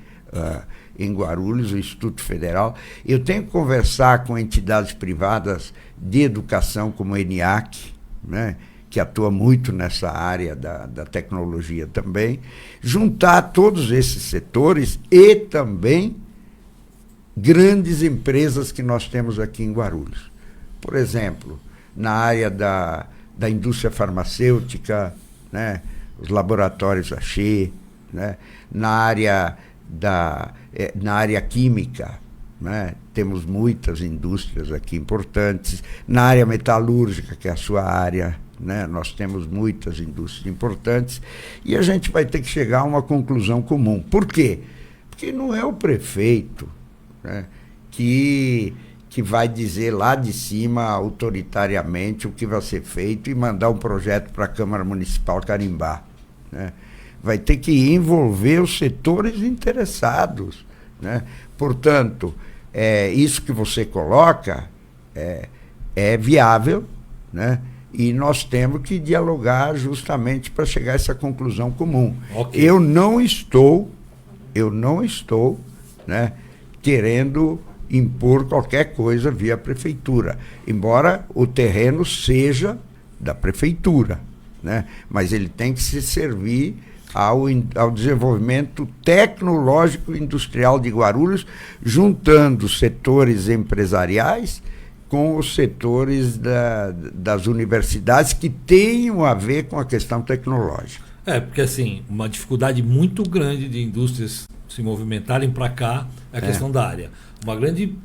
Speaker 2: em Guarulhos, o Instituto Federal. Eu tenho que conversar com entidades privadas de educação, como a ENIAC, né, que atua muito nessa área da tecnologia também, juntar todos esses setores e também grandes empresas que nós temos aqui em Guarulhos. Por exemplo, na área da indústria farmacêutica, né, os laboratórios Axê, né, na área química, né, temos muitas indústrias aqui importantes, na área metalúrgica, que é a sua área, né, nós temos muitas indústrias importantes, e a gente vai ter que chegar a uma conclusão comum. Por quê? Porque não é o prefeito, né, que vai dizer lá de cima, autoritariamente, o que vai ser feito e mandar um projeto para a Câmara Municipal carimbar, né? Vai ter que envolver os setores interessados, né? Portanto, isso que você coloca é viável, né? E nós temos que dialogar justamente para chegar a essa conclusão comum. Okay. Eu não estou, né, querendo impor qualquer coisa via prefeitura, embora o terreno seja da prefeitura, né? Mas ele tem que se servir ao desenvolvimento tecnológico e industrial de Guarulhos, juntando setores empresariais com os setores das universidades que tenham a ver com a questão tecnológica.
Speaker 1: Porque assim, uma dificuldade muito grande de indústrias se movimentarem para cá é a questão da área.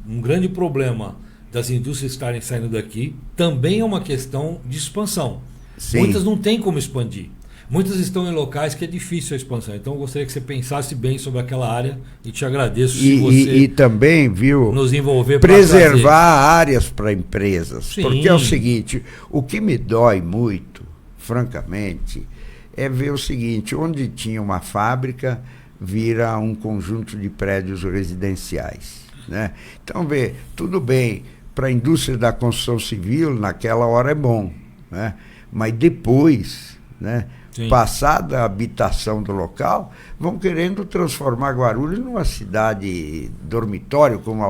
Speaker 1: Um grande problema das indústrias estarem saindo daqui também é uma questão de expansão.
Speaker 2: Sim.
Speaker 1: Muitas não têm como expandir. Muitas estão em locais que é difícil a expansão. Então eu gostaria que você pensasse bem sobre aquela área e te agradeço se você
Speaker 2: e também, viu,
Speaker 1: nos envolver
Speaker 2: preservar áreas para empresas.
Speaker 1: Sim.
Speaker 2: Porque é o seguinte, o que me dói muito, francamente, é ver o seguinte, onde tinha uma fábrica, vira um conjunto de prédios residenciais, né? Então, tudo bem, para a indústria da construção civil, naquela hora é bom, né? Mas depois, né, passada a habitação do local, vão querendo transformar Guarulhos numa cidade dormitório, como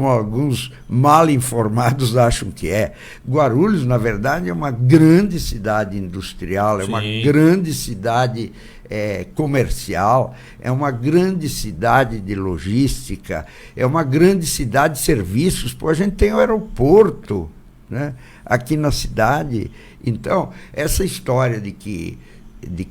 Speaker 2: alguns mal informados acham que é. Guarulhos, na verdade, é uma grande cidade industrial, é uma grande cidade comercial, é uma grande cidade de logística, é uma grande cidade de serviços. A gente tem o aeroporto, né, aqui na cidade. Então, essa história de que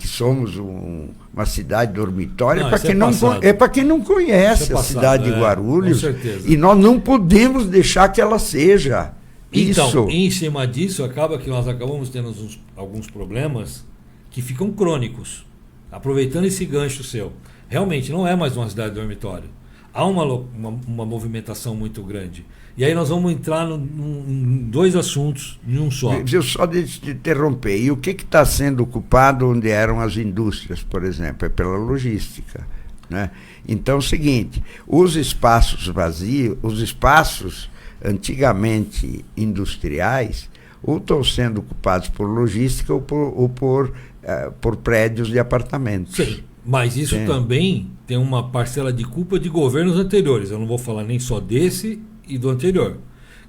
Speaker 2: somos uma cidade dormitória é para quem não conhece a cidade de Guarulhos.
Speaker 1: Com certeza.
Speaker 2: E nós não podemos deixar que ela seja.
Speaker 1: Então, em cima disso, acaba que nós acabamos tendo alguns problemas que ficam crônicos. Aproveitando esse gancho seu, realmente não é mais uma cidade dormitório. Há uma movimentação muito grande. E aí nós vamos entrar em dois assuntos em um só.
Speaker 2: Eu só de te interromper. E o que está sendo ocupado onde eram as indústrias, por exemplo? É pela logística, né? Então é o seguinte, os espaços vazios, os espaços antigamente industriais, ou estão sendo ocupados por logística ou por prédios de apartamentos.
Speaker 1: Sim. Mas isso também tem uma parcela de culpa de governos anteriores. Eu não vou falar nem só desse e do anterior,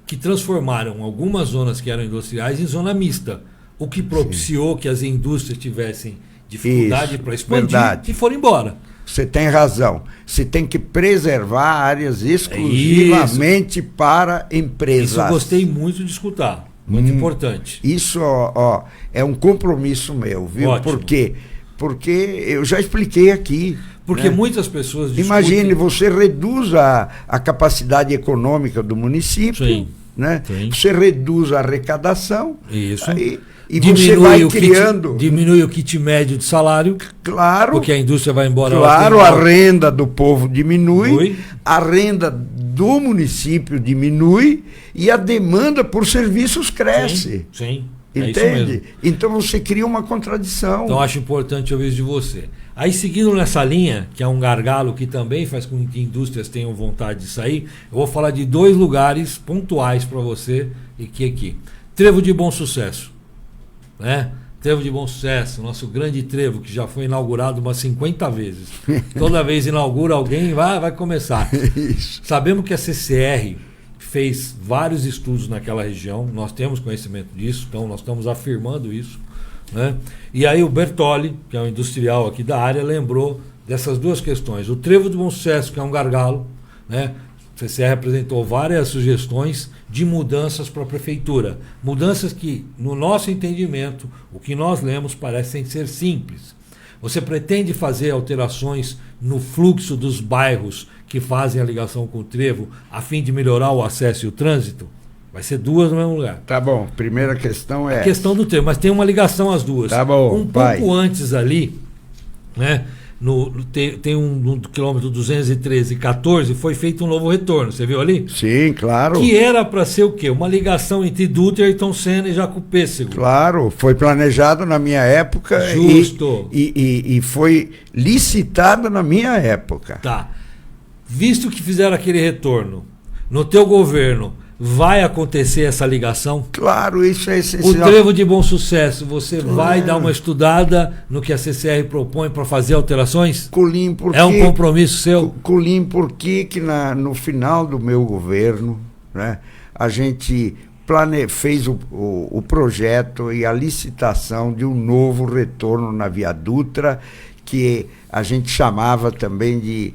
Speaker 1: que transformaram algumas zonas que eram industriais em zona mista, o que propiciou que as indústrias tivessem dificuldade para expandir e foram embora.
Speaker 2: Você tem razão. Você tem que preservar áreas exclusivamente para empresas.
Speaker 1: Isso eu gostei muito de escutar. Muito importante.
Speaker 2: Isso é um compromisso meu, viu?
Speaker 1: Ótimo.
Speaker 2: Por quê? Porque eu já expliquei aqui.
Speaker 1: Porque muitas pessoas discutem...
Speaker 2: Imagine, você reduz a capacidade econômica do município, né? Você reduz a arrecadação.
Speaker 1: Isso.
Speaker 2: Aí E você vai criando...
Speaker 1: Diminui o kit médio de salário.
Speaker 2: Claro.
Speaker 1: Porque a indústria vai embora.
Speaker 2: Claro, a renda do povo diminui, a renda do município diminui e a demanda por serviços cresce.
Speaker 1: Sim.
Speaker 2: Entende? Então você cria uma contradição.
Speaker 1: Então acho importante ouvir isso de você. Aí, seguindo nessa linha, que é um gargalo que também faz com que indústrias tenham vontade de sair, eu vou falar de 2 lugares pontuais para você e que aqui. Trevo de Bom Sucesso. Né? Trevo de Bom Sucesso, nosso grande trevo, que já foi inaugurado umas 50 vezes. Toda vez inaugura alguém, vai começar.
Speaker 2: Isso.
Speaker 1: Sabemos que a CCR fez vários estudos naquela região, nós temos conhecimento disso, então nós estamos afirmando isso. Né? E aí o Bertoli, que é um industrial aqui da área, lembrou dessas 2 questões. O Trevo de Bom Sucesso, que é um gargalo, né? O CCR apresentou várias sugestões de mudanças para a prefeitura. Mudanças que, no nosso entendimento, o que nós lemos, parecem ser simples. Você pretende fazer alterações no fluxo dos bairros que fazem a ligação com o trevo, a fim de melhorar o acesso e o trânsito? Vai ser 2 no mesmo lugar.
Speaker 2: Tá bom, primeira questão é...
Speaker 1: A questão do trevo, mas tem uma ligação às 2.
Speaker 2: Tá bom,
Speaker 1: pouco antes ali, né, tem no quilômetro 213 e 14, foi feito um novo retorno, você viu ali?
Speaker 2: Sim, claro.
Speaker 1: Que era para ser o quê? Uma ligação entre Dutra, Ayrton Senna e Jacopêssego.
Speaker 2: Claro, foi planejado na minha época.
Speaker 1: Justo.
Speaker 2: E foi licitado na minha época.
Speaker 1: Tá. Visto que fizeram aquele retorno, no teu governo, vai acontecer essa ligação?
Speaker 2: Claro, isso é essencial.
Speaker 1: O Trevo de Bom Sucesso, você vai dar uma estudada no que a CCR propõe para fazer alterações?
Speaker 2: Colim, porque,
Speaker 1: é um compromisso seu?
Speaker 2: Colim, porque que no final do meu governo, né, a gente fez o projeto e a licitação de um novo retorno na Via Dutra, que a gente chamava também de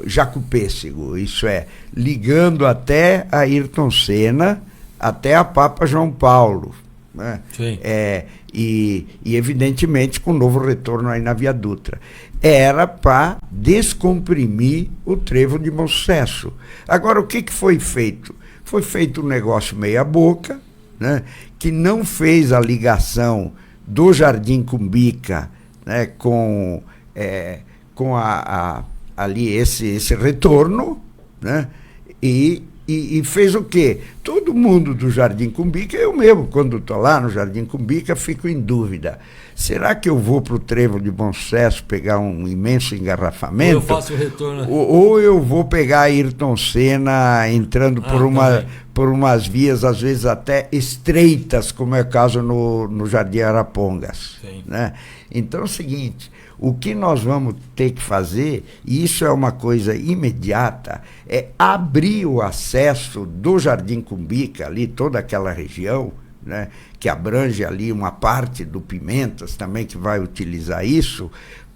Speaker 2: Jacopêssego, isso é, ligando até a Ayrton Senna, até a Papa João Paulo. Né?
Speaker 1: Sim.
Speaker 2: E evidentemente com o novo retorno aí na Via Dutra. Era para descomprimir o Trevo de Bom Sucesso. Agora, o que foi feito? Foi feito um negócio meia boca, né, que não fez a ligação do Jardim Cumbica, né, com ali esse retorno, né? E fez o quê? Todo mundo do Jardim Cumbica, eu mesmo, quando estou lá no Jardim Cumbica, fico em dúvida. Será que eu vou para o Trevo de Bom Sucesso pegar um imenso engarrafamento?
Speaker 1: Ou eu faço o retorno...
Speaker 2: Ou eu vou pegar Ayrton Senna entrando por umas vias, às vezes até estreitas, como é o caso no Jardim Arapongas. Né? Então é o seguinte... O que nós vamos ter que fazer, e isso é uma coisa imediata, é abrir o acesso do Jardim Cumbica, ali toda aquela região, né, que abrange ali uma parte do Pimentas também, que vai utilizar isso,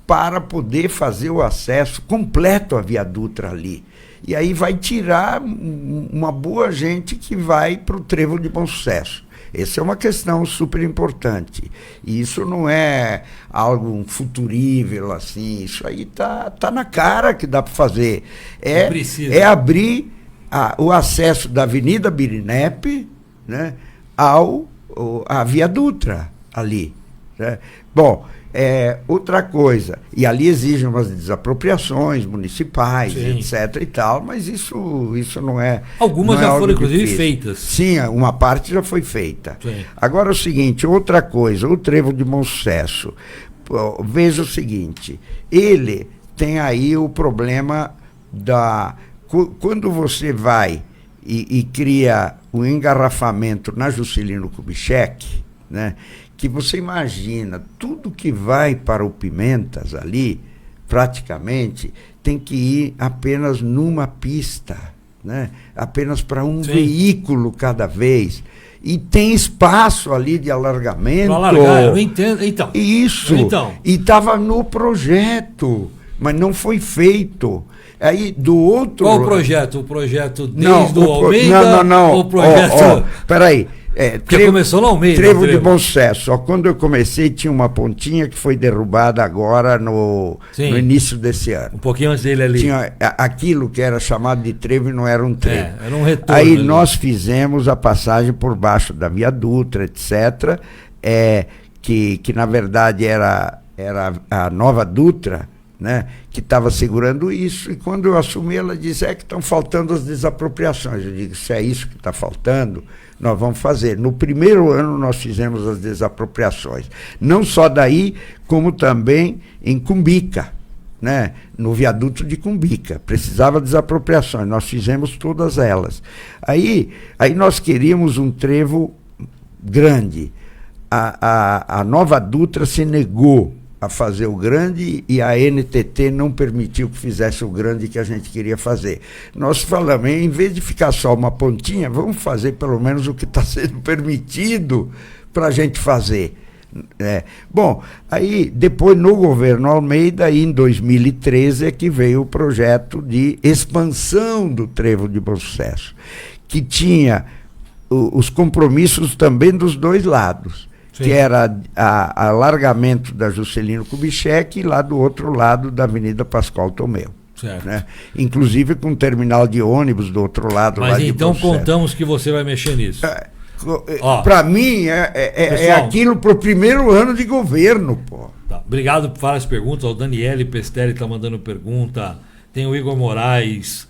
Speaker 2: para poder fazer o acesso completo à Via Dutra ali. E aí vai tirar uma boa gente que vai para o Trevo de Bom Sucesso. Essa é uma questão super importante. E isso não é algo futurível, assim. Isso aí tá na cara que dá para fazer. É abrir o acesso da Avenida Birinep, né, à Via Dutra ali. Né? Bom, outra coisa, e ali exigem umas desapropriações municipais, sim, etc. e tal, mas isso não é...
Speaker 1: Algumas já foram, inclusive, feitas.
Speaker 2: Sim, uma parte já foi feita.
Speaker 1: Sim.
Speaker 2: Agora, o seguinte, outra coisa, o Trevo de Bom Sucesso. Veja o seguinte, ele tem aí o problema quando você vai e cria um engarrafamento na Juscelino Kubitschek, né, que você imagina, tudo que vai para o Pimentas ali, praticamente, tem que ir apenas numa pista, né? Apenas para um
Speaker 1: sim,
Speaker 2: veículo cada vez. E tem espaço ali de alargamento.
Speaker 1: Para alargar, eu entendo. Então,
Speaker 2: isso. E estava no projeto, mas não foi feito. Aí, do outro...
Speaker 1: Qual o projeto? O projeto desde o Almeida?
Speaker 2: Não.
Speaker 1: O projeto...
Speaker 2: Peraí.
Speaker 1: Porque começou no Almeida.
Speaker 2: Trevo de Bom Sucesso. Quando eu comecei, tinha uma pontinha que foi derrubada agora no início desse ano.
Speaker 1: Um pouquinho antes dele ali.
Speaker 2: Tinha aquilo que era chamado de trevo e não era um trevo.
Speaker 1: Era um retorno.
Speaker 2: Aí nós fizemos a passagem por baixo da Via Dutra, etc., que na verdade era a Nova Dutra, né, que estava segurando isso, e quando eu assumi, ela disse, que estão faltando as desapropriações. Eu digo, se é isso que está faltando, nós vamos fazer. No primeiro ano nós fizemos as desapropriações, não só daí, como também em Cumbica, né, no viaduto de Cumbica, precisava desapropriações, nós fizemos todas elas. Aí nós queríamos um trevo grande, a Nova Dutra se negou a fazer o grande e a NTT não permitiu que fizesse o grande que a gente queria fazer. Nós falamos, em vez de ficar só uma pontinha, vamos fazer pelo menos o que está sendo permitido para a gente fazer. Bom, aí depois no governo Almeida, aí, em 2013, é que veio o projeto de expansão do trevo de Bom Sucesso, que tinha os compromissos também dos dois lados. Sim. Que era alargamento da Juscelino Kubitschek e lá do outro lado da Avenida Pascoal Tomeu.
Speaker 1: Certo.
Speaker 2: Né? Inclusive com um terminal de ônibus do outro lado.
Speaker 1: Mas
Speaker 2: lá
Speaker 1: então
Speaker 2: de
Speaker 1: contamos que você vai mexer nisso.
Speaker 2: Para mim, é aquilo para o primeiro ano de governo. Pô.
Speaker 1: Tá. Obrigado por várias perguntas. O Daniele Pestelli está mandando pergunta. Tem o Igor Moraes.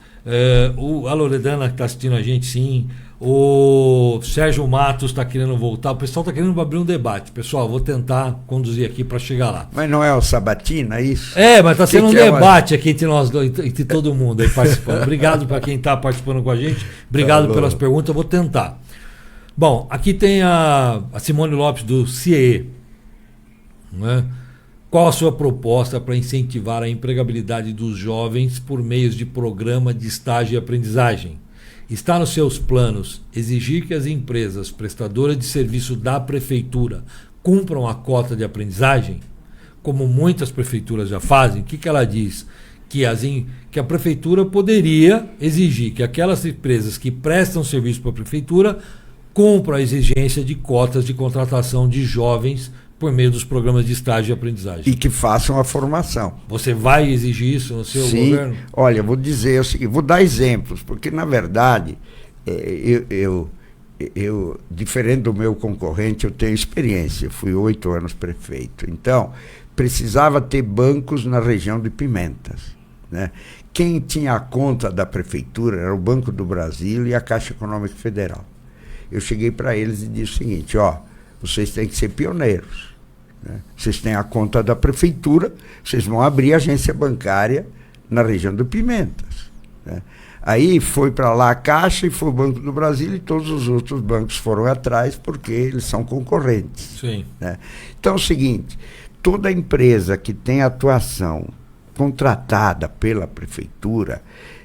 Speaker 1: A Loredana que está assistindo a gente, sim. O Sérgio Matos está querendo voltar. O pessoal está querendo abrir um debate. Pessoal, vou tentar conduzir aqui para chegar lá.
Speaker 2: Mas não é o Sabatina, isso?
Speaker 1: Mas está sendo um debate aqui entre nós dois, entre todo mundo aí participando. Obrigado para quem está participando com a gente. Obrigado pelas perguntas. Eu vou tentar. Bom, aqui tem a Simone Lopes do CIE. Né? Qual a sua proposta para incentivar a empregabilidade dos jovens por meio de programa de estágio e aprendizagem? Está nos seus planos exigir que as empresas prestadoras de serviço da prefeitura cumpram a cota de aprendizagem, como muitas prefeituras já fazem? O que ela diz? Que a prefeitura poderia exigir que aquelas empresas que prestam serviço para a prefeitura cumpram a exigência de cotas de contratação de jovens por meio dos programas de estágio e aprendizagem.
Speaker 2: E que façam a formação.
Speaker 1: Você vai exigir isso no seu governo?
Speaker 2: Olha, eu vou dizer o seguinte, vou dar exemplos, porque, na verdade, eu, diferente do meu concorrente, eu tenho experiência. Eu fui 8 anos prefeito. Então, precisava ter bancos na região de Pimentas. Né? Quem tinha a conta da prefeitura era o Banco do Brasil e a Caixa Econômica Federal. Eu cheguei para eles e disse o seguinte, vocês têm que ser pioneiros. Né? Vocês têm a conta da prefeitura, vocês vão abrir agência bancária na região do Pimentas. Né? Aí foi para lá a Caixa e foi o Banco do Brasil e todos os outros bancos foram atrás porque eles são concorrentes.
Speaker 1: Sim.
Speaker 2: Né? Então é o seguinte, toda empresa que tem atuação contratada pela prefeitura,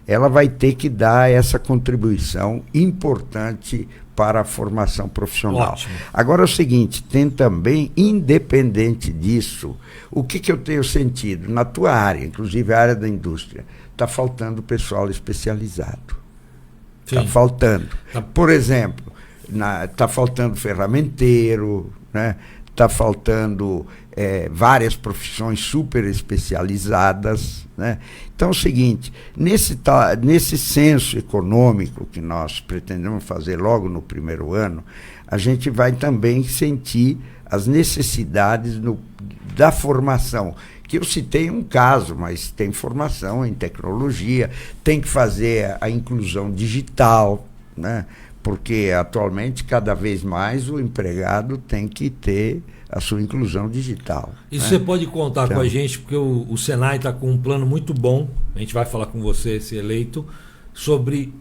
Speaker 2: ela vai ter que dar essa contribuição importante para a formação profissional.
Speaker 1: Ótimo.
Speaker 2: Agora é o seguinte, tem também, independente disso, o que eu tenho sentido? Na tua área, inclusive a área da indústria, está faltando pessoal especializado. Está faltando. Por exemplo, está faltando ferramenteiro, né? Está faltando várias profissões super especializadas. Né? Então é o seguinte, nesse censo econômico que nós pretendemos fazer logo no primeiro ano, a gente vai também sentir as necessidades da formação, que eu citei um caso, mas tem formação em tecnologia, tem que fazer a inclusão digital, né? Porque atualmente cada vez mais o empregado tem que ter a sua inclusão digital.
Speaker 1: Isso,
Speaker 2: né?
Speaker 1: Você pode contar com a gente, porque o Senai está com um plano muito bom, a gente vai falar com você, se eleito, sobre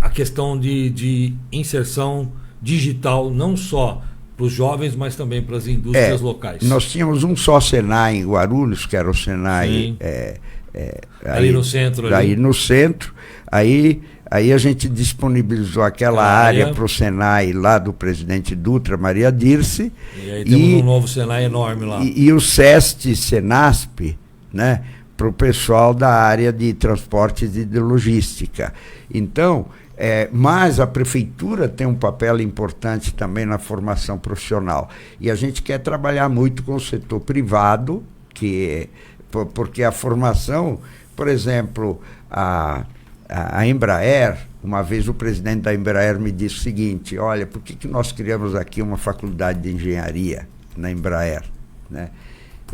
Speaker 1: a questão de inserção digital, não só para os jovens, mas também para as indústrias locais.
Speaker 2: Nós tínhamos um só Senai em Guarulhos, que era o Senai...
Speaker 1: ali no centro.
Speaker 2: Aí no centro, aí a gente disponibilizou aquela área para o Senai lá do presidente Dutra, Maria Dirce.
Speaker 1: E aí temos um novo Senai enorme lá.
Speaker 2: E o SEST Senasp, né, para o pessoal da área de transportes e de logística. Então, mas a prefeitura tem um papel importante também na formação profissional. E a gente quer trabalhar muito com o setor privado, porque a formação, por exemplo, A Embraer, uma vez o presidente da Embraer me disse o seguinte: olha, por que nós criamos aqui uma faculdade de engenharia na Embraer, né?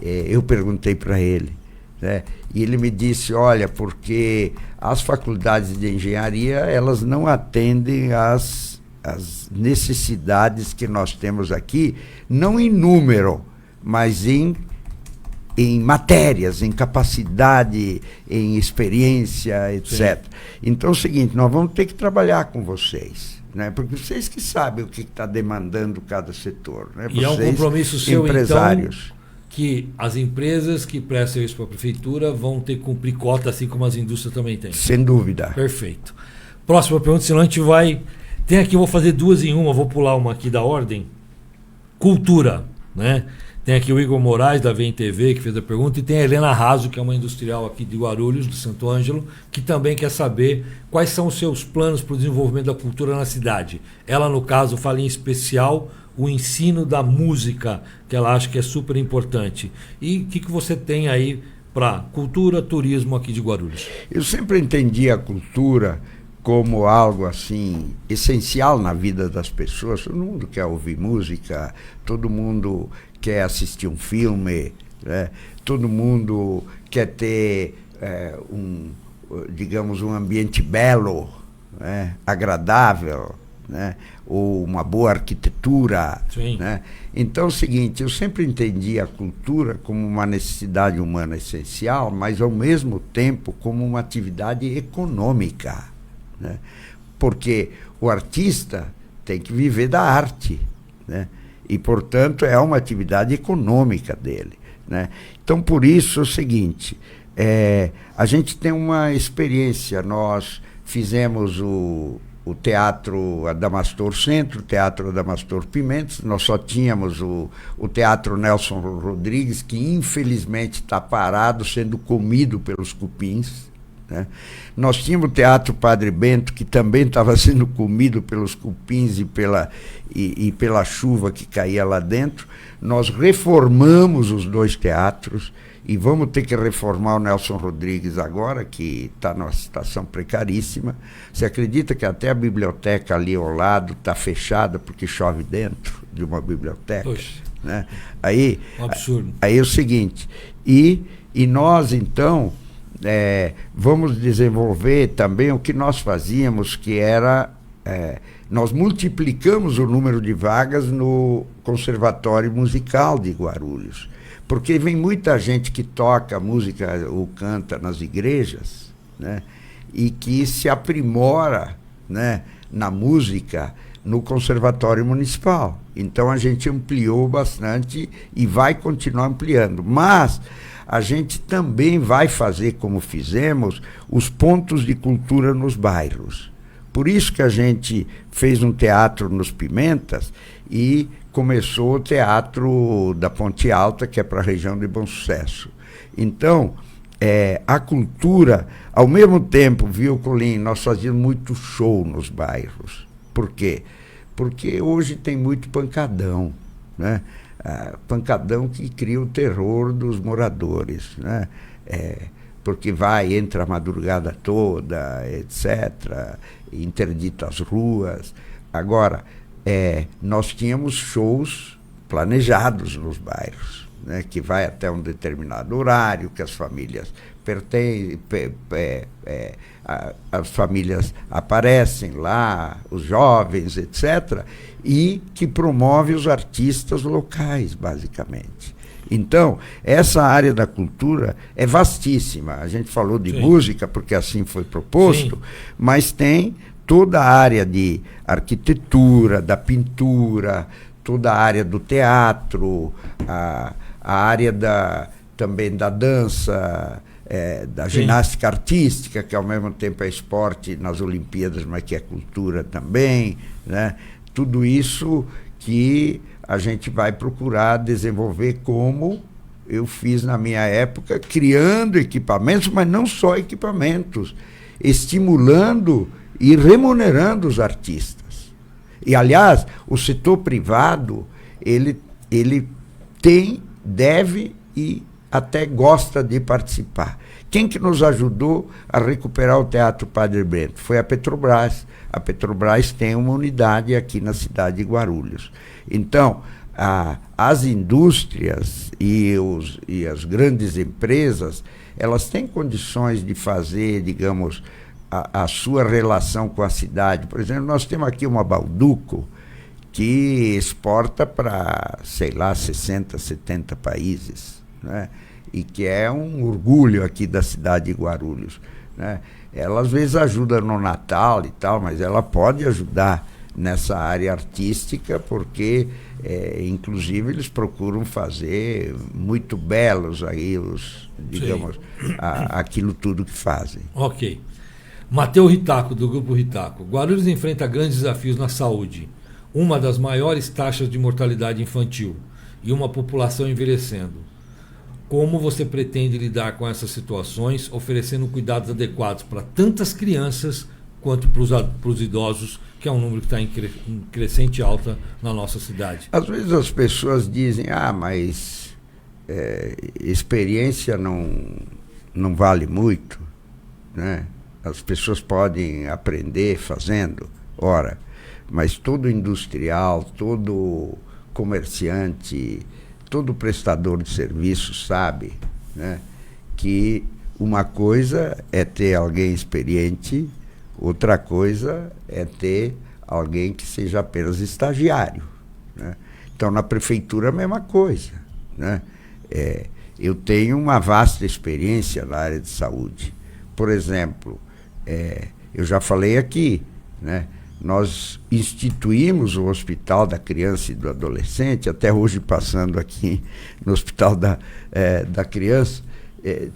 Speaker 2: Eu perguntei para ele, né? E ele me disse: olha, porque as faculdades de engenharia, elas não atendem às necessidades que nós temos aqui, não em número, mas em matérias, em capacidade, em experiência, etc. Sim. Então é o seguinte, nós vamos ter que trabalhar com vocês, né? Porque vocês que sabem o que está demandando cada setor, né?
Speaker 1: E
Speaker 2: vocês,
Speaker 1: é um compromisso seu,
Speaker 2: empresários.
Speaker 1: Então, que as empresas que prestam isso para a prefeitura vão ter que cumprir cota, assim como as indústrias também têm.
Speaker 2: Sem dúvida.
Speaker 1: Perfeito. Próxima pergunta, senão a gente vai... Tem aqui, eu vou fazer duas em uma, vou pular uma aqui da ordem. Cultura, né? Tem aqui o Igor Moraes, da VMTV, que fez a pergunta, e tem a Helena Raso, que é uma industrial aqui de Guarulhos, do Santo Ângelo, que também quer saber quais são os seus planos para o desenvolvimento da cultura na cidade. Ela, no caso, fala em especial o ensino da música, que ela acha que é super importante. E o que você tem aí para cultura, turismo aqui de Guarulhos?
Speaker 2: Eu sempre entendi a cultura como algo assim essencial na vida das pessoas. Todo mundo quer ouvir música, todo mundo quer assistir um filme, né? Todo mundo quer ter digamos, um ambiente belo, né? Agradável, né? Ou uma boa arquitetura, né? Então é o seguinte, eu sempre entendi a cultura como uma necessidade humana essencial, mas ao mesmo tempo como uma atividade econômica, né? Porque o artista tem que viver da arte, né? E, portanto, é uma atividade econômica dele, né? Então, por isso, é o seguinte, a gente tem uma experiência. Nós fizemos o Teatro Adamastor Centro, o Teatro Adamastor Pimentos. Nós só tínhamos o Teatro Nelson Rodrigues, que infelizmente está parado, sendo comido pelos cupins, né? Nós tínhamos o Teatro Padre Bento, que também estava sendo comido pelos cupins e pela chuva que caía lá dentro. Nós reformamos os dois teatros e vamos ter que reformar o Nelson Rodrigues agora, que está numa situação precaríssima. Você acredita que até a biblioteca ali ao lado está fechada porque chove dentro de uma biblioteca?
Speaker 1: Poxa,
Speaker 2: né? Aí,
Speaker 1: um absurdo.
Speaker 2: Aí é o seguinte, e nós então... vamos desenvolver também o que nós fazíamos, que era... nós multiplicamos o número de vagas no Conservatório Musical de Guarulhos, porque vem muita gente que toca música ou canta nas igrejas, né? E que se aprimora, né, na música no Conservatório Municipal. Então a gente ampliou bastante e vai continuar ampliando, mas a gente também vai fazer, como fizemos, os pontos de cultura nos bairros. Por isso que a gente fez um teatro nos Pimentas e começou o Teatro da Ponte Alta, que é para a região de Bom Sucesso. Então, a cultura, ao mesmo tempo, viu, Colim, nós fazíamos muito show nos bairros. Por quê? Porque hoje tem muito pancadão, né? Pancadão que cria o terror dos moradores, né? Porque entra a madrugada toda, etc., interdita as ruas. Agora, nós tínhamos shows planejados nos bairros, né? Que vai até um determinado horário, que as famílias as famílias aparecem lá, os jovens, etc., e que promove os artistas locais, basicamente. Então, essa área da cultura é vastíssima. A gente falou de música, porque assim foi proposto, mas tem toda a área de arquitetura, da pintura, toda a área do teatro, a área também da dança, da ginástica artística, que ao mesmo tempo é esporte nas Olimpíadas, mas que é cultura também, né? Tudo isso que a gente vai procurar desenvolver, como eu fiz na minha época, criando equipamentos, mas não só equipamentos, estimulando e remunerando os artistas. E, aliás, o setor privado, ele deve e até gosta de participar. Quem que nos ajudou a recuperar o Teatro Padre Bento? Foi a Petrobras. A Petrobras tem uma unidade aqui na cidade de Guarulhos. Então, as indústrias e as grandes empresas, elas têm condições de fazer, digamos, a sua relação com a cidade. Por exemplo, nós temos aqui uma Balduco que exporta para, sei lá, 60, 70 países, né? E que é um orgulho aqui da cidade de Guarulhos, né? Ela às vezes ajuda no Natal e tal, mas ela pode ajudar nessa área artística, porque inclusive eles procuram fazer muito belos aí digamos, aquilo tudo que fazem.
Speaker 1: Ok. Matheus Ritaco, do Grupo Ritaco. Guarulhos enfrenta grandes desafios na saúde, uma das maiores taxas de mortalidade infantil e uma população envelhecendo. Como você pretende lidar com essas situações, oferecendo cuidados adequados para tantas crianças quanto para os idosos, que é um número que está em crescente alta na nossa cidade?
Speaker 2: Às vezes as pessoas dizem, mas experiência não vale muito, né? As pessoas podem aprender fazendo. Ora, mas todo industrial, todo comerciante, todo prestador de serviço sabe, né, que uma coisa é ter alguém experiente, outra coisa é ter alguém que seja apenas estagiário, né? Então, na prefeitura, a mesma coisa, né? Eu tenho uma vasta experiência na área de saúde. Por exemplo, eu já falei aqui, né? Nós instituímos o Hospital da Criança e do Adolescente, até hoje passando aqui no Hospital da Criança,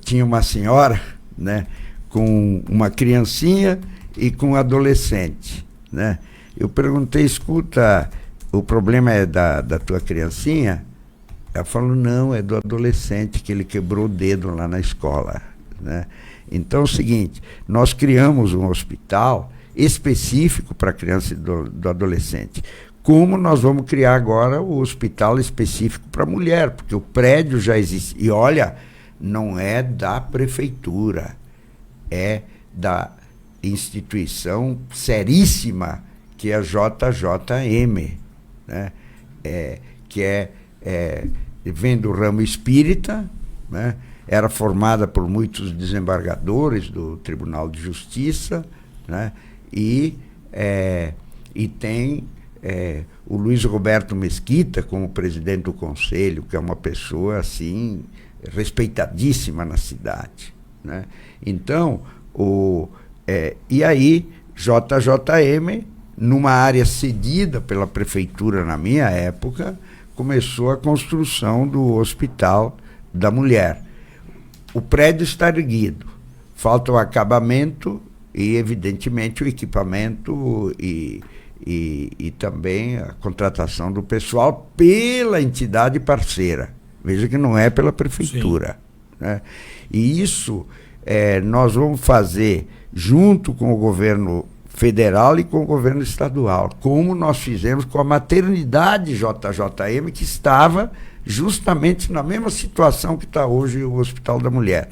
Speaker 2: tinha uma senhora, né, com uma criancinha e com um adolescente, né? Eu perguntei, escuta, o problema é da tua criancinha? Ela falou, não, é do adolescente, que ele quebrou o dedo lá na escola, né? Então é o seguinte, nós criamos um hospital específico para a criança e do adolescente. Como nós vamos criar agora o hospital específico para a mulher, porque o prédio já existe. E olha, não é da prefeitura, é da instituição seríssima, que é a JJM, né? Que vem do ramo espírita, né? Era formada por muitos desembargadores do Tribunal de Justiça, né? E tem o Luiz Roberto Mesquita como presidente do conselho, que é uma pessoa assim respeitadíssima na cidade, né? Então, e aí JJM, numa área cedida pela prefeitura na minha época, começou a construção do Hospital da Mulher. O prédio está erguido, falta o acabamento e, evidentemente, o equipamento e também a contratação do pessoal pela entidade parceira. Veja que não é pela prefeitura, né? E isso nós vamos fazer junto com o governo federal e com o governo estadual, como nós fizemos com a maternidade JJM, que estava justamente na mesma situação que está hoje o Hospital da Mulher.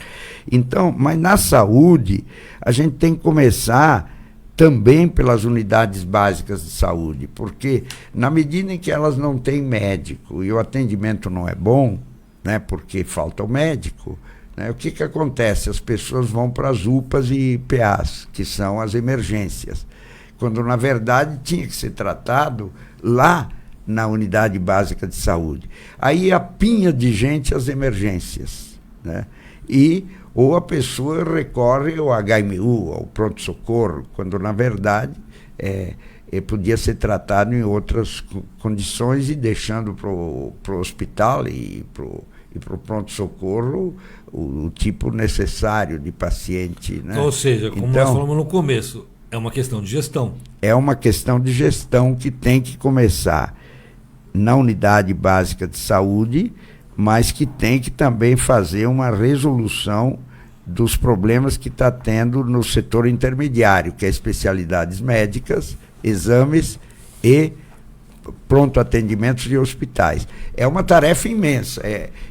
Speaker 2: Então, mas na saúde, a gente tem que começar também pelas unidades básicas de saúde, porque na medida em que elas não têm médico e o atendimento não é bom, né, porque falta o médico, né, o que acontece? As pessoas vão para as UPAs e PAs, que são as emergências, quando na verdade tinha que ser tratado lá na unidade básica de saúde. Aí apinha de gente às emergências, né? Ou a pessoa recorre ao HMU, ao pronto-socorro, quando na verdade podia ser tratado em outras condições e deixando para o hospital e para o pronto-socorro o tipo necessário de paciente, né?
Speaker 1: Ou seja, como nós falamos no começo, é uma questão de gestão.
Speaker 2: É uma questão de gestão que tem que começar na unidade básica de saúde, mas que tem que também fazer uma resolução dos problemas que está tendo no setor intermediário, que é especialidades médicas, exames e pronto atendimentos de hospitais. É uma tarefa imensa,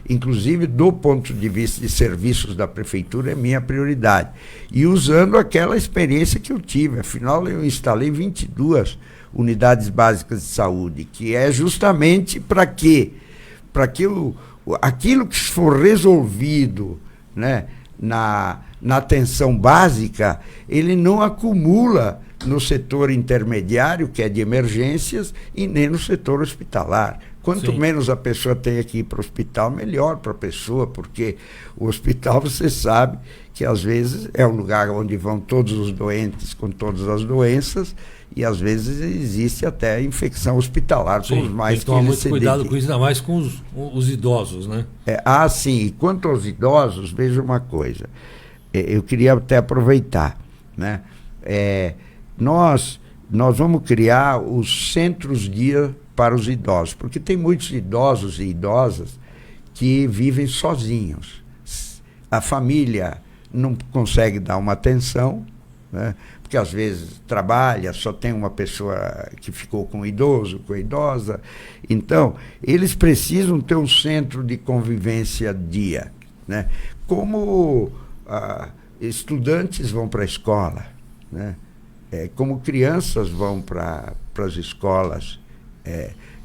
Speaker 2: inclusive do ponto de vista de serviços da prefeitura é minha prioridade. E usando aquela experiência que eu tive, afinal eu instalei 22 unidades básicas de saúde, que é justamente para quê? Para que aquilo que for resolvido, né, na atenção básica, ele não acumula no setor intermediário, que é de emergências, e nem no setor hospitalar. Quanto
Speaker 1: Sim.
Speaker 2: menos a pessoa tem que ir para o hospital, melhor para a pessoa, porque o hospital, você sabe que às vezes é um lugar onde vão todos os doentes com todas as doenças, e às vezes existe até infecção hospitalar,
Speaker 1: Sim,
Speaker 2: por mais que
Speaker 1: tomar
Speaker 2: ele
Speaker 1: muito
Speaker 2: se
Speaker 1: cuidado
Speaker 2: dedique.
Speaker 1: com isso, ainda mais com os idosos, né?
Speaker 2: Sim. E quanto aos idosos, veja uma coisa. Eu queria até aproveitar, né? Nós vamos criar os centros-dia para os idosos, porque tem muitos idosos e idosas que vivem sozinhos. A família não consegue dar uma atenção, né? Porque às vezes trabalha, só tem uma pessoa que ficou com o idoso, com a idosa. Então, eles precisam ter um centro de convivência dia, né? Como estudantes vão para a escola, né? Como crianças vão para as escolas.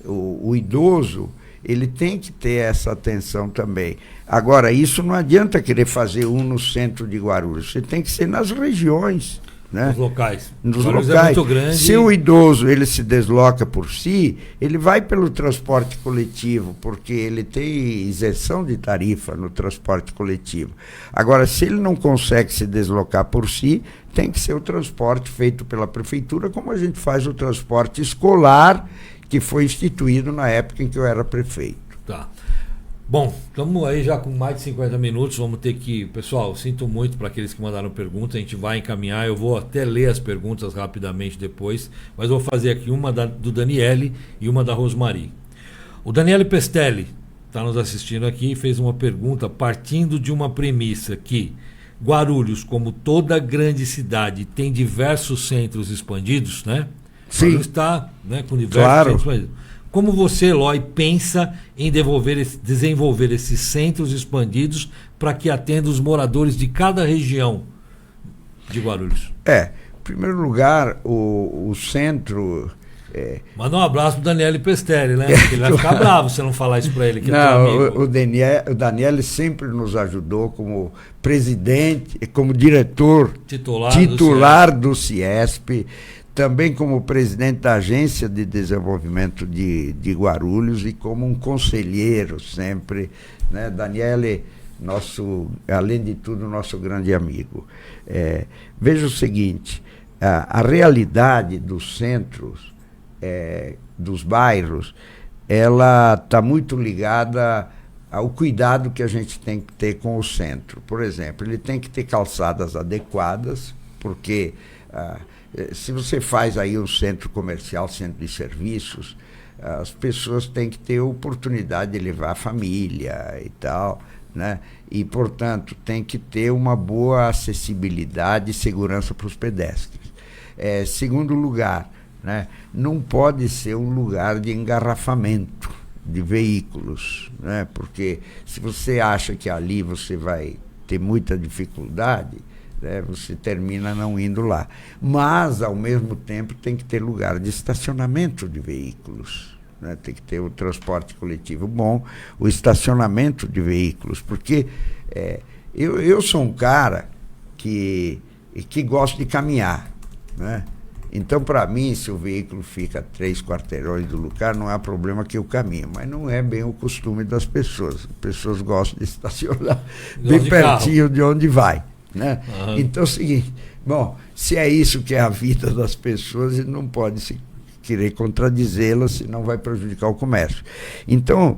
Speaker 2: O idoso, ele tem que ter essa atenção também. Agora, isso não adianta querer fazer um no centro de Guarulhos, você tem que ser nas regiões, né?
Speaker 1: Nos locais.
Speaker 2: Nos
Speaker 1: Guarulhos
Speaker 2: locais.
Speaker 1: é muito grande.
Speaker 2: Se o idoso ele se desloca por si, ele vai pelo transporte coletivo, porque ele tem isenção de tarifa no transporte coletivo. Agora, se ele não consegue se deslocar por si, tem que ser o transporte feito pela prefeitura, como a gente faz o transporte escolar, que foi instituído na época em que eu era prefeito.
Speaker 1: Tá. Bom, estamos aí já com mais de 50 minutos, vamos ter que... Pessoal, sinto muito para aqueles que mandaram perguntas, a gente vai encaminhar, eu vou até ler as perguntas rapidamente depois, mas vou fazer aqui uma do Daniele e uma da Rosmari. O Daniele Pestelli está nos assistindo aqui e fez uma pergunta partindo de uma premissa que Guarulhos, como toda grande cidade, tem diversos centros expandidos, né?
Speaker 2: Sim.
Speaker 1: Guarulhos está, né, com diversos
Speaker 2: Claro.
Speaker 1: centros expandidos. Como você, Eloy, pensa em desenvolver esses centros expandidos para que atenda os moradores de cada região de Guarulhos?
Speaker 2: Em primeiro lugar, o centro...
Speaker 1: Manda um abraço pro Daniele Pestelli, né? Porque ele vai ficar bravo se você não falar isso para ele. Que é teu
Speaker 2: Não,
Speaker 1: amigo.
Speaker 2: o Daniel sempre nos ajudou como presidente, como diretor
Speaker 1: Titular
Speaker 2: do CIESP, também como presidente da Agência de Desenvolvimento de Guarulhos e como um conselheiro sempre, né? Daniel, além de tudo, nosso grande amigo. Veja o seguinte, a realidade dos centros, dos bairros, ela está muito ligada ao cuidado que a gente tem que ter com o centro. Por exemplo, ele tem que ter calçadas adequadas, porque se você faz aí um centro comercial, centro de serviços, as pessoas têm que ter oportunidade de levar a família e tal, né? E, portanto, tem que ter uma boa acessibilidade e segurança para os pedestres. Segundo lugar, né? Não pode ser um lugar de engarrafamento de veículos, né? Porque se você acha que ali você vai ter muita dificuldade, né, você termina não indo lá. Mas, ao mesmo tempo, tem que ter lugar de estacionamento de veículos, né? Tem que ter o transporte coletivo bom, o estacionamento de veículos, porque eu sou um cara que gosta de caminhar, né? Então, para mim, se o veículo fica a 3 quarteirões do lugar, não há problema que eu caminho, mas não é bem o costume das pessoas. As pessoas gostam de estacionar bem pertinho de onde vai, né?
Speaker 1: Uhum.
Speaker 2: Então é o seguinte, bom, se é isso que é a vida das pessoas, ele não pode se querer contradizê-las, senão vai prejudicar o comércio. Então,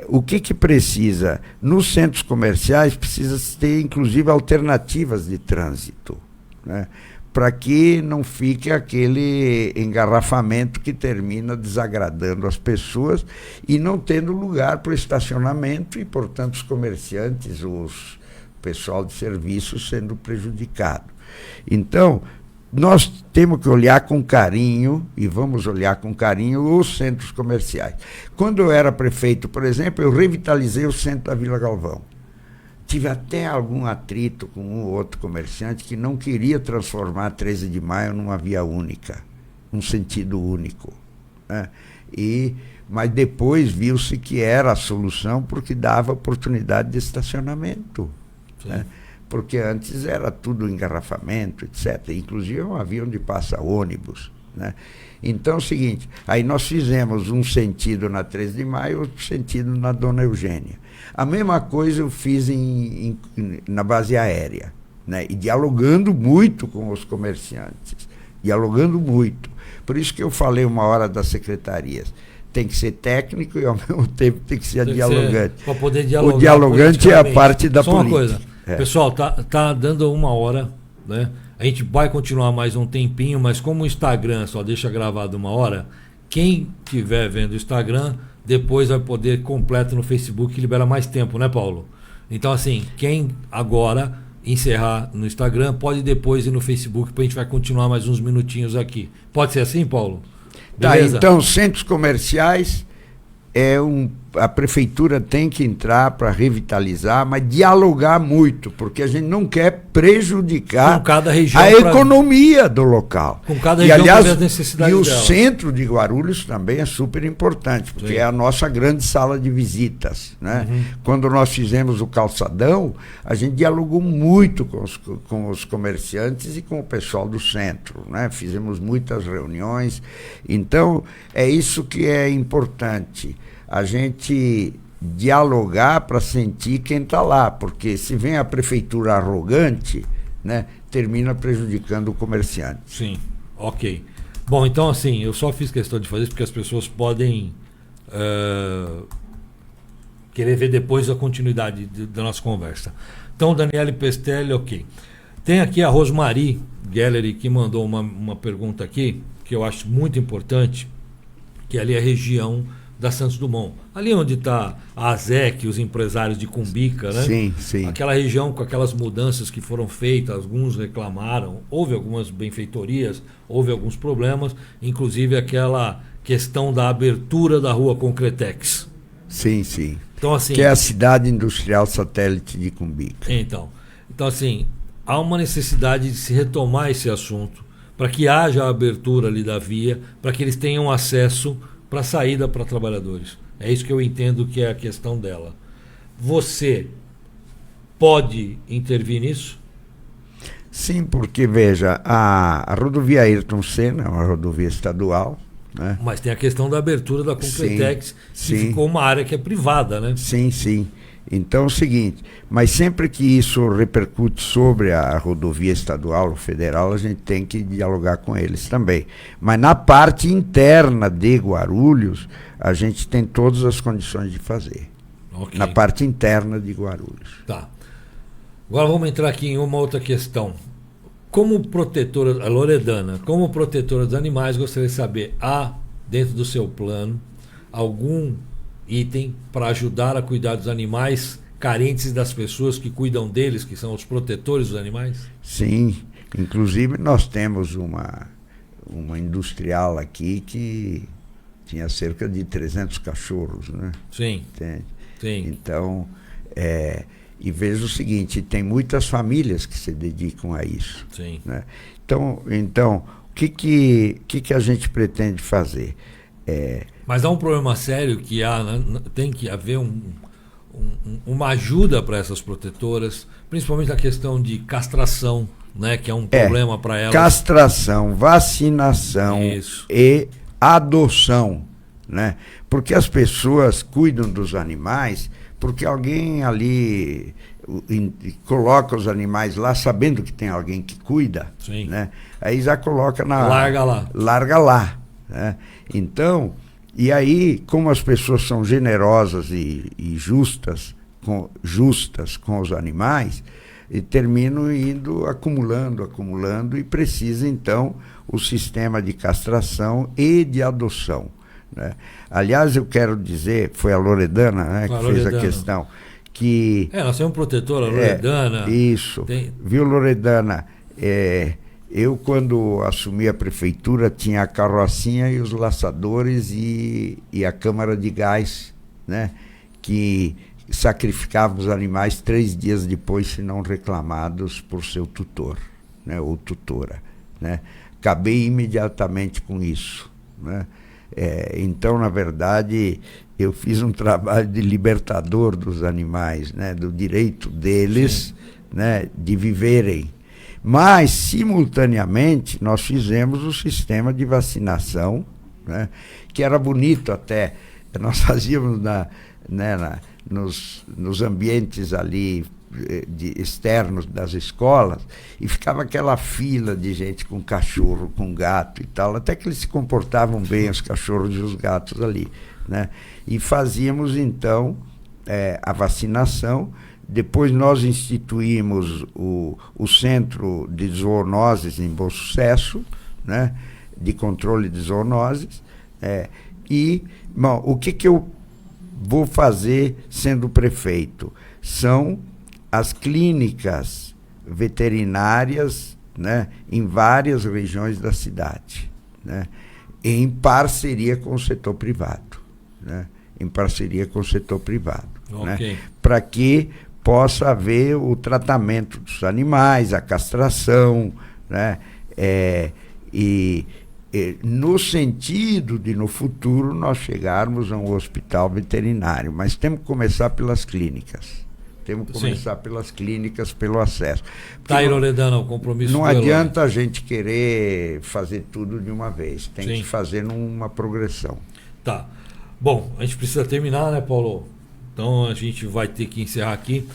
Speaker 2: o que precisa? Nos centros comerciais precisa ter, inclusive, alternativas de trânsito, né? Para que não fique aquele engarrafamento que termina desagradando as pessoas e não tendo lugar para o estacionamento e, portanto, os comerciantes, o pessoal de serviço sendo prejudicado. Então, nós temos que olhar com carinho, e vamos olhar com carinho, os centros comerciais. Quando eu era prefeito, por exemplo, eu revitalizei o centro da Vila Galvão. Tive até algum atrito com um ou outro comerciante que não queria transformar a 13 de Maio numa via única, um sentido único, né? Mas depois viu-se que era a solução porque dava oportunidade de estacionamento, né? Porque antes era tudo engarrafamento, etc. Inclusive um avião onde passa ônibus, né? Então é o seguinte, aí nós fizemos um sentido na 13 de Maio, outro sentido na Dona Eugênia. A mesma coisa eu fiz na base aérea, né? E dialogando muito com os comerciantes, dialogando muito. Por isso que eu falei uma hora das secretarias. Tem que ser técnico e ao mesmo tempo tem que ser dialogante.
Speaker 1: Para poder dialogar.
Speaker 2: O dialogante é a parte da
Speaker 1: Só
Speaker 2: política.
Speaker 1: uma coisa, pessoal, tá dando 1 hora, né? A gente vai continuar mais um tempinho, mas como o Instagram só deixa gravado 1 hora, quem estiver vendo o Instagram, depois vai poder completo no Facebook, que libera mais tempo, né, Paulo? Então, assim, quem agora encerrar no Instagram, pode depois ir no Facebook, porque a gente vai continuar mais uns minutinhos aqui. Pode ser assim, Paulo?
Speaker 2: Beleza? Tá, então, centros comerciais, a prefeitura tem que entrar para revitalizar, mas dialogar muito, porque a gente não quer prejudicar
Speaker 1: com cada região
Speaker 2: a economia do local.
Speaker 1: Com cada região,
Speaker 2: aliás,
Speaker 1: as necessidades
Speaker 2: e o
Speaker 1: dela.
Speaker 2: centro de Guarulhos também é super importante, porque é a nossa grande sala de visitas, né? Quando nós fizemos o calçadão, a gente dialogou muito com os comerciantes e com o pessoal do centro, né? Fizemos muitas reuniões. Então, é isso que é importante. A gente dialogar para sentir quem está lá, porque se vem a prefeitura arrogante, né, termina prejudicando o comerciante.
Speaker 1: Sim, ok. Bom, então assim, eu só fiz questão de fazer isso porque as pessoas podem querer ver depois a continuidade da nossa conversa. Então, Daniele Pestelli, ok. Tem aqui a Rosmari Gallery que mandou uma pergunta aqui, que eu acho muito importante, que ali é a região da Santos Dumont. Ali onde está a ASEC, os empresários de Cumbica, né?
Speaker 2: Sim, sim.
Speaker 1: Aquela região com aquelas mudanças que foram feitas, alguns reclamaram, houve algumas benfeitorias, houve alguns problemas, inclusive aquela questão da abertura da rua Concretex.
Speaker 2: Sim, sim.
Speaker 1: Então, assim,
Speaker 2: que é a cidade industrial satélite de Cumbica.
Speaker 1: Então assim, há uma necessidade de se retomar esse assunto, para que haja a abertura ali da via, para que eles tenham acesso para saída para trabalhadores. É isso que eu entendo que é a questão dela. Você pode intervir nisso?
Speaker 2: Sim, porque, veja, a rodovia Ayrton Senna é uma rodovia estadual, né?
Speaker 1: Mas tem a questão da abertura da Concretex, que ficou uma área que é privada, né?
Speaker 2: Sim, sim. Então é o seguinte, mas sempre que isso repercute sobre a rodovia estadual ou federal, a gente tem que dialogar com eles também. Mas na parte interna de Guarulhos, a gente tem todas as condições de fazer.
Speaker 1: Okay.
Speaker 2: Na parte interna de Guarulhos.
Speaker 1: Tá. Agora vamos entrar aqui em uma outra questão. Como protetora, a Loredana, como protetora dos animais, gostaria de saber, há dentro do seu plano algum item para ajudar a cuidar dos animais carentes das pessoas que cuidam deles, que são os protetores dos animais?
Speaker 2: Sim, inclusive nós temos uma industrial aqui que tinha cerca de 300 cachorros, né?
Speaker 1: Sim.
Speaker 2: Entende?
Speaker 1: Sim.
Speaker 2: Então, e veja o seguinte, tem muitas famílias que se dedicam a isso.
Speaker 1: Sim.
Speaker 2: Né? Então, o que a gente pretende fazer?
Speaker 1: Mas há um problema sério que tem que haver uma ajuda para essas protetoras, principalmente a questão de castração, né, que é um problema para elas.
Speaker 2: Castração, vacinação e adoção, né? Porque as pessoas cuidam dos animais porque alguém ali coloca os animais lá sabendo que tem alguém que cuida.
Speaker 1: Sim.
Speaker 2: Né? Aí já coloca
Speaker 1: larga lá.
Speaker 2: Larga lá. Né? Então, e aí, como as pessoas são generosas e justas com os animais, e terminam indo acumulando e precisa, então, o sistema de castração e de adoção. Né? Aliás, eu quero dizer, foi a Loredana, né, que fez a questão, que...
Speaker 1: nós temos protetora, a Loredana.
Speaker 2: Isso. Viu, Loredana? Eu, quando assumi a prefeitura, tinha a carrocinha e os laçadores e a câmara de gás, né, que sacrificava os animais 3 dias depois, se não reclamados por seu tutor, né, ou tutora, né. Acabei imediatamente com isso, né. Então, na verdade, eu fiz um trabalho de libertador dos animais, né, do direito deles, né, de viverem. Mas, simultaneamente, nós fizemos o sistema de vacinação, né, que era bonito até. Nós fazíamos nos ambientes ali externos das escolas, e ficava aquela fila de gente com cachorro, com gato e tal, até que eles se comportavam bem, os cachorros e os gatos ali, né? E fazíamos, então, a vacinação. Depois nós instituímos o Centro de Zoonoses em Bom Sucesso, né, de controle de zoonoses. Bom, o que eu vou fazer sendo prefeito? São as clínicas veterinárias, né, em várias regiões da cidade, né, em parceria com o setor privado, né, em parceria com o setor privado,
Speaker 1: okay,
Speaker 2: né, para que possa haver o tratamento dos animais, a castração, né, no sentido de, no futuro, nós chegarmos a um hospital veterinário. Mas temos que começar pelas clínicas. Temos que começar pelas clínicas, pelo acesso.
Speaker 1: Tá aí, Loredana, o compromisso.
Speaker 2: Não adianta a gente querer fazer tudo de uma vez. Tem
Speaker 1: Sim,
Speaker 2: que fazer numa progressão.
Speaker 1: Tá. Bom, a gente precisa terminar, né, Paulo? Então a gente vai ter que encerrar aqui.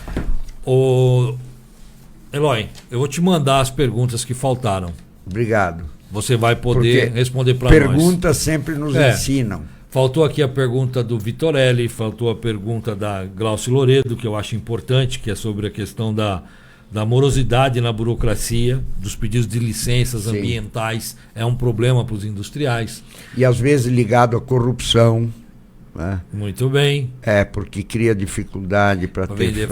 Speaker 1: Eloy, eu vou te mandar as perguntas que faltaram.
Speaker 2: Obrigado.
Speaker 1: Você vai poder responder para nós.
Speaker 2: Perguntas sempre nos ensinam.
Speaker 1: Faltou aqui a pergunta do Vitorelli, faltou a pergunta da Glaucio Loredo, que eu acho importante, que é sobre a questão da morosidade na burocracia, dos pedidos de licenças
Speaker 2: Sim,
Speaker 1: ambientais. É um problema para os industriais.
Speaker 2: E às vezes ligado à corrupção, né?
Speaker 1: Muito bem.
Speaker 2: Porque cria dificuldade para
Speaker 1: vender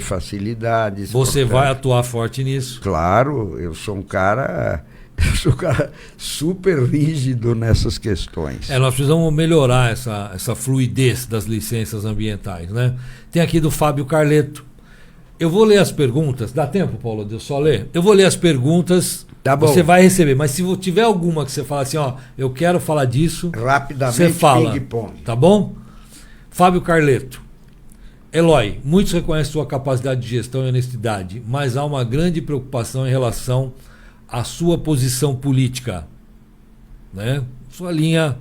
Speaker 2: facilidades.
Speaker 1: Você vai atuar forte nisso?
Speaker 2: Claro, eu sou um cara super rígido nessas questões.
Speaker 1: Nós precisamos melhorar essa fluidez das licenças ambientais, né? Tem aqui do Fábio Carleto. Eu vou ler as perguntas. Dá tempo, Paulo, de eu só ler? Eu vou ler as perguntas.
Speaker 2: Tá bom.
Speaker 1: Você vai receber. Mas se tiver alguma que você fala assim, eu quero falar disso,
Speaker 2: rapidamente,
Speaker 1: você fala.
Speaker 2: Ping-pong.
Speaker 1: Tá bom? Fábio Carleto. Eloy, muitos reconhecem sua capacidade de gestão e honestidade, mas há uma grande preocupação em relação à sua posição política, né? Sua linha.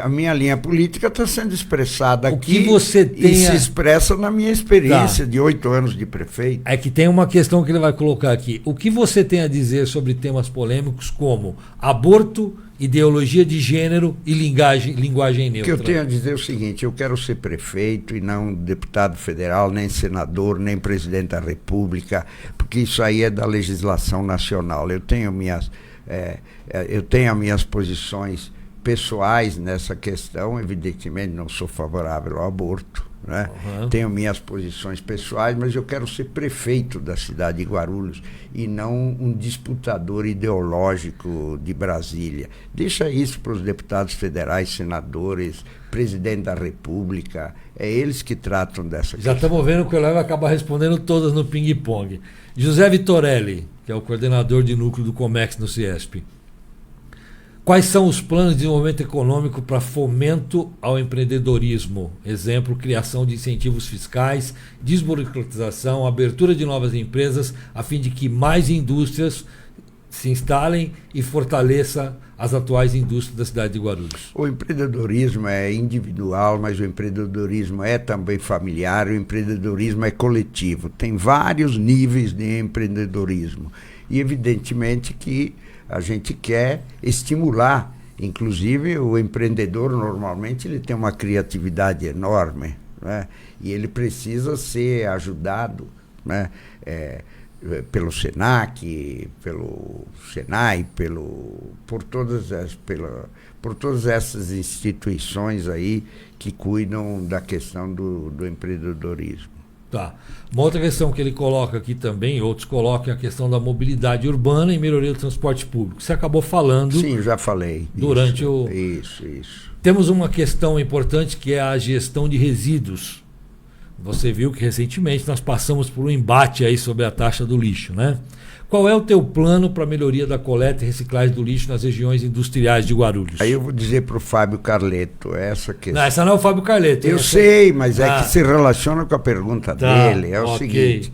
Speaker 2: A minha linha política está sendo expressada aqui,
Speaker 1: que você
Speaker 2: e se expressa na minha experiência de 8 anos de prefeito.
Speaker 1: É que tem uma questão que ele vai colocar aqui. O que você tem a dizer sobre temas polêmicos como aborto, ideologia de gênero e linguagem neutra?
Speaker 2: O que eu tenho a dizer é o seguinte: eu quero ser prefeito e não deputado federal, nem senador, nem presidente da República, porque isso aí é da legislação nacional. Eu tenho as minhas posições pessoais nessa questão. Evidentemente não sou favorável ao aborto, né? Tenho minhas posições pessoais, mas eu quero ser prefeito da cidade de Guarulhos e não um disputador ideológico de Brasília. Deixa isso para os deputados federais, senadores, presidente da República. É eles que tratam dessa questão.
Speaker 1: Já estamos vendo que o Léo vai acabar respondendo todas no ping-pong. José Vitorelli, que é o coordenador de núcleo do Comex no Ciesp. Quais são os planos de desenvolvimento econômico para fomento ao empreendedorismo? Exemplo, criação de incentivos fiscais, desburocratização, abertura de novas empresas, a fim de que mais indústrias se instalem e fortaleça as atuais indústrias da cidade de Guarulhos.
Speaker 2: O empreendedorismo é individual, mas o empreendedorismo é também familiar, o empreendedorismo é coletivo. Tem vários níveis de empreendedorismo. E evidentemente que a gente quer estimular, inclusive o empreendedor normalmente ele tem uma criatividade enorme, né? E ele precisa ser ajudado, né? Pelo Senac, pelo Senai, por todas essas instituições aí que cuidam da questão do empreendedorismo.
Speaker 1: Tá. Uma outra questão que ele coloca aqui também, outros colocam, é a questão da mobilidade urbana e melhoria do transporte público. Você acabou falando...
Speaker 2: Sim, eu já falei.
Speaker 1: Durante
Speaker 2: isso,
Speaker 1: o...
Speaker 2: Isso.
Speaker 1: Temos uma questão importante que é a gestão de resíduos. Você viu que recentemente nós passamos por um embate aí sobre a taxa do lixo, né? Qual é o teu plano para a melhoria da coleta e reciclagem do lixo nas regiões industriais de Guarulhos?
Speaker 2: Aí eu vou dizer para o Fábio Carleto essa questão.
Speaker 1: Não, essa não é o Fábio Carleto.
Speaker 2: Eu sei, mas é que se relaciona com a pergunta dele. É o seguinte,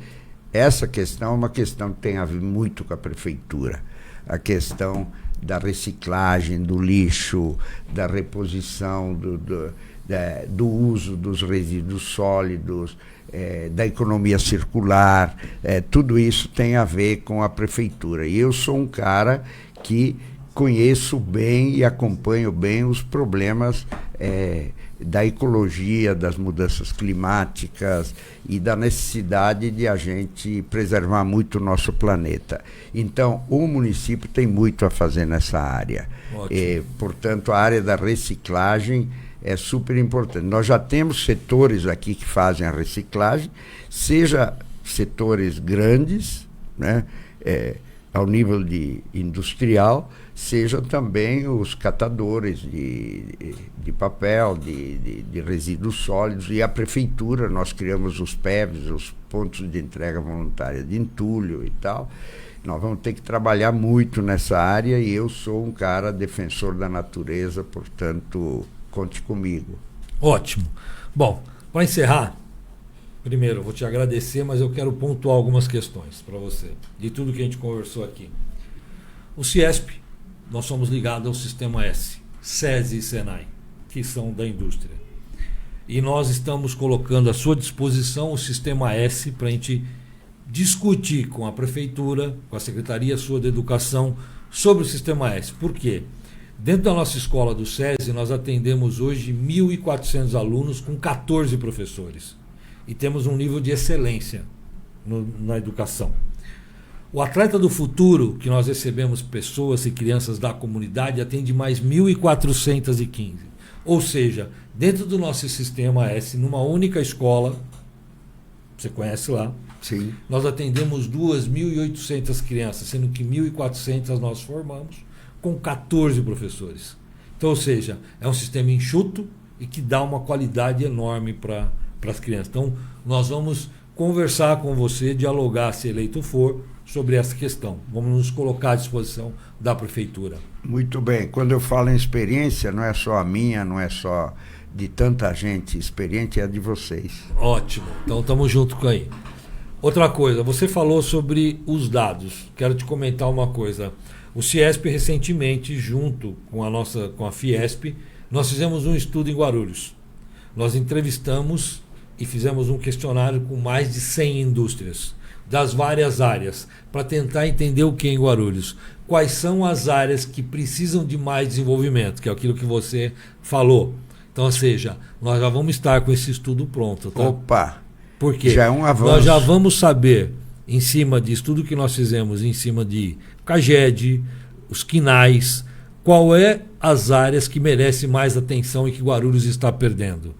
Speaker 2: essa questão é uma questão que tem a ver muito com a prefeitura. A questão da reciclagem do lixo, da reposição do uso dos resíduos sólidos, da economia circular, tudo isso tem a ver com a prefeitura. E eu sou um cara que conheço bem e acompanho bem os problemas da ecologia, das mudanças climáticas e da necessidade de a gente preservar muito o nosso planeta. Então, o município tem muito a fazer nessa área. Portanto, a área da reciclagem é super importante. Nós já temos setores aqui que fazem a reciclagem, seja setores grandes, né, ao nível de industrial, seja também os catadores de papel, de resíduos sólidos, e a prefeitura, nós criamos os PEVs, os pontos de entrega voluntária de entulho e tal. Nós vamos ter que trabalhar muito nessa área e eu sou um cara defensor da natureza, portanto... Conte comigo.
Speaker 1: Ótimo. Bom, para encerrar, primeiro eu vou te agradecer, mas eu quero pontuar algumas questões para você, de tudo que a gente conversou aqui. O CIESP, nós somos ligados ao Sistema S, SESI e SENAI, que são da indústria. E nós estamos colocando à sua disposição o Sistema S para a gente discutir com a Prefeitura, com a Secretaria sua de Educação, sobre o Sistema S. Por quê? Dentro da nossa escola do SESI, nós atendemos hoje 1.400 alunos com 14 professores. E temos um nível de excelência na educação. O Atleta do Futuro, que nós recebemos pessoas e crianças da comunidade, atende mais 1.415. Ou seja, dentro do nosso Sistema S, numa única escola, você conhece lá,
Speaker 2: sim,
Speaker 1: nós atendemos 2.800 crianças, sendo que 1.400 nós formamos, com 14 professores. Então, ou seja, é um sistema enxuto e que dá uma qualidade enorme para as crianças. Então, nós vamos conversar com você, dialogar, se eleito for, sobre essa questão. Vamos nos colocar à disposição da Prefeitura.
Speaker 2: Muito bem. Quando eu falo em experiência, não é só a minha, não é só de tanta gente. Experiente é a de vocês.
Speaker 1: Ótimo. Então, estamos juntos com aí. Outra coisa, você falou sobre os dados. Quero te comentar uma coisa. O CIESP recentemente, junto com a Fiesp, nós fizemos um estudo em Guarulhos. Nós entrevistamos e fizemos um questionário com mais de 100 indústrias, das várias áreas, para tentar entender o que em Guarulhos. Quais são as áreas que precisam de mais desenvolvimento, que é aquilo que você falou. Então, ou seja, nós já vamos estar com esse estudo pronto. Tá?
Speaker 2: Opa!
Speaker 1: Por quê?
Speaker 2: Já é um avanço.
Speaker 1: Nós já vamos saber, em cima disso, tudo que nós fizemos, em cima de CAGED, os quinais, qual é as áreas que merecem mais atenção e que Guarulhos está perdendo?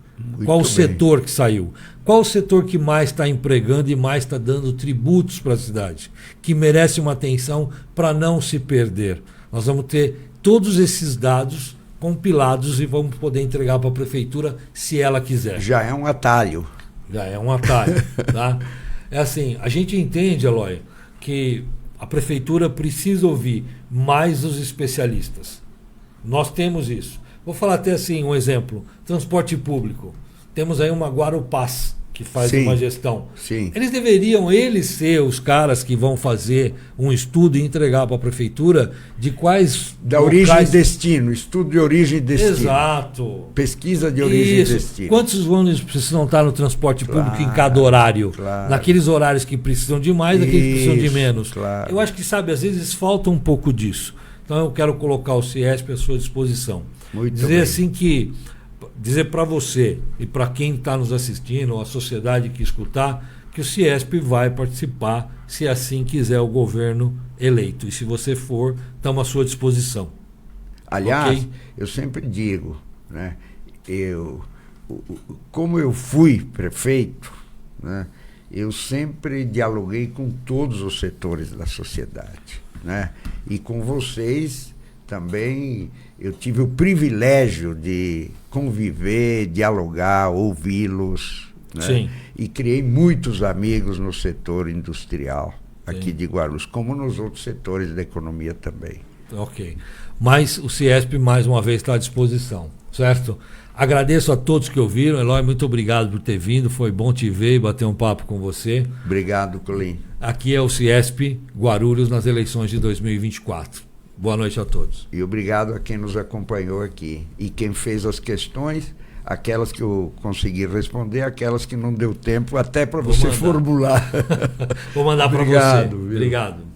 Speaker 1: Qual o setor que saiu? Qual o setor que mais está empregando e mais está dando tributos para a cidade? Que merece uma atenção para não se perder. Nós vamos ter todos esses dados compilados e vamos poder entregar para a Prefeitura se ela quiser.
Speaker 2: Já é um atalho.
Speaker 1: Já é um atalho. Tá? É assim, a gente entende, Eloy, que a Prefeitura precisa ouvir mais os especialistas. Nós temos isso. Vou falar até assim, um exemplo. Transporte público. Temos aí uma Guarupaz, que faz uma gestão.
Speaker 2: Sim.
Speaker 1: Eles deveriam, ser os caras que vão fazer um estudo e entregar para a Prefeitura de quais...
Speaker 2: Da origem e destino. Estudo de origem e destino.
Speaker 1: Exato.
Speaker 2: Pesquisa de origem e destino.
Speaker 1: Quantos ônibus precisam estar no transporte público em cada horário?
Speaker 2: Claro.
Speaker 1: Naqueles horários que precisam de mais, naqueles que precisam de menos.
Speaker 2: Claro.
Speaker 1: Eu acho que, às vezes falta um pouco disso. Então eu quero colocar o CIESP à sua disposição.
Speaker 2: Muito
Speaker 1: dizer
Speaker 2: bem.
Speaker 1: assim que... Dizer para você e para quem está nos assistindo, ou a sociedade que escutar, que o CIESP vai participar, se assim quiser o governo eleito. E se você for, estamos à sua disposição.
Speaker 2: Aliás,
Speaker 1: okay?
Speaker 2: Eu sempre digo, né, como eu fui prefeito, né, eu sempre dialoguei com todos os setores da sociedade, né? E com vocês também eu tive o privilégio de conviver, dialogar, ouvi-los, né?
Speaker 1: Sim.
Speaker 2: E criei muitos amigos no setor industrial aqui
Speaker 1: Sim.
Speaker 2: de Guarulhos, como nos outros setores da economia também.
Speaker 1: Ok. Mas o CIESP, mais uma vez, está à disposição, certo? Agradeço a todos que ouviram. Eloy, muito obrigado por ter vindo. Foi bom te ver e bater um papo com você.
Speaker 2: Obrigado, Colim.
Speaker 1: Aqui é o CIESP Guarulhos nas eleições de 2024. Boa noite a todos.
Speaker 2: E obrigado a quem nos acompanhou aqui. E quem fez as questões, aquelas que eu consegui responder, aquelas que não deu tempo até para você formular.
Speaker 1: Vou mandar para você.
Speaker 2: Obrigado.
Speaker 1: Obrigado.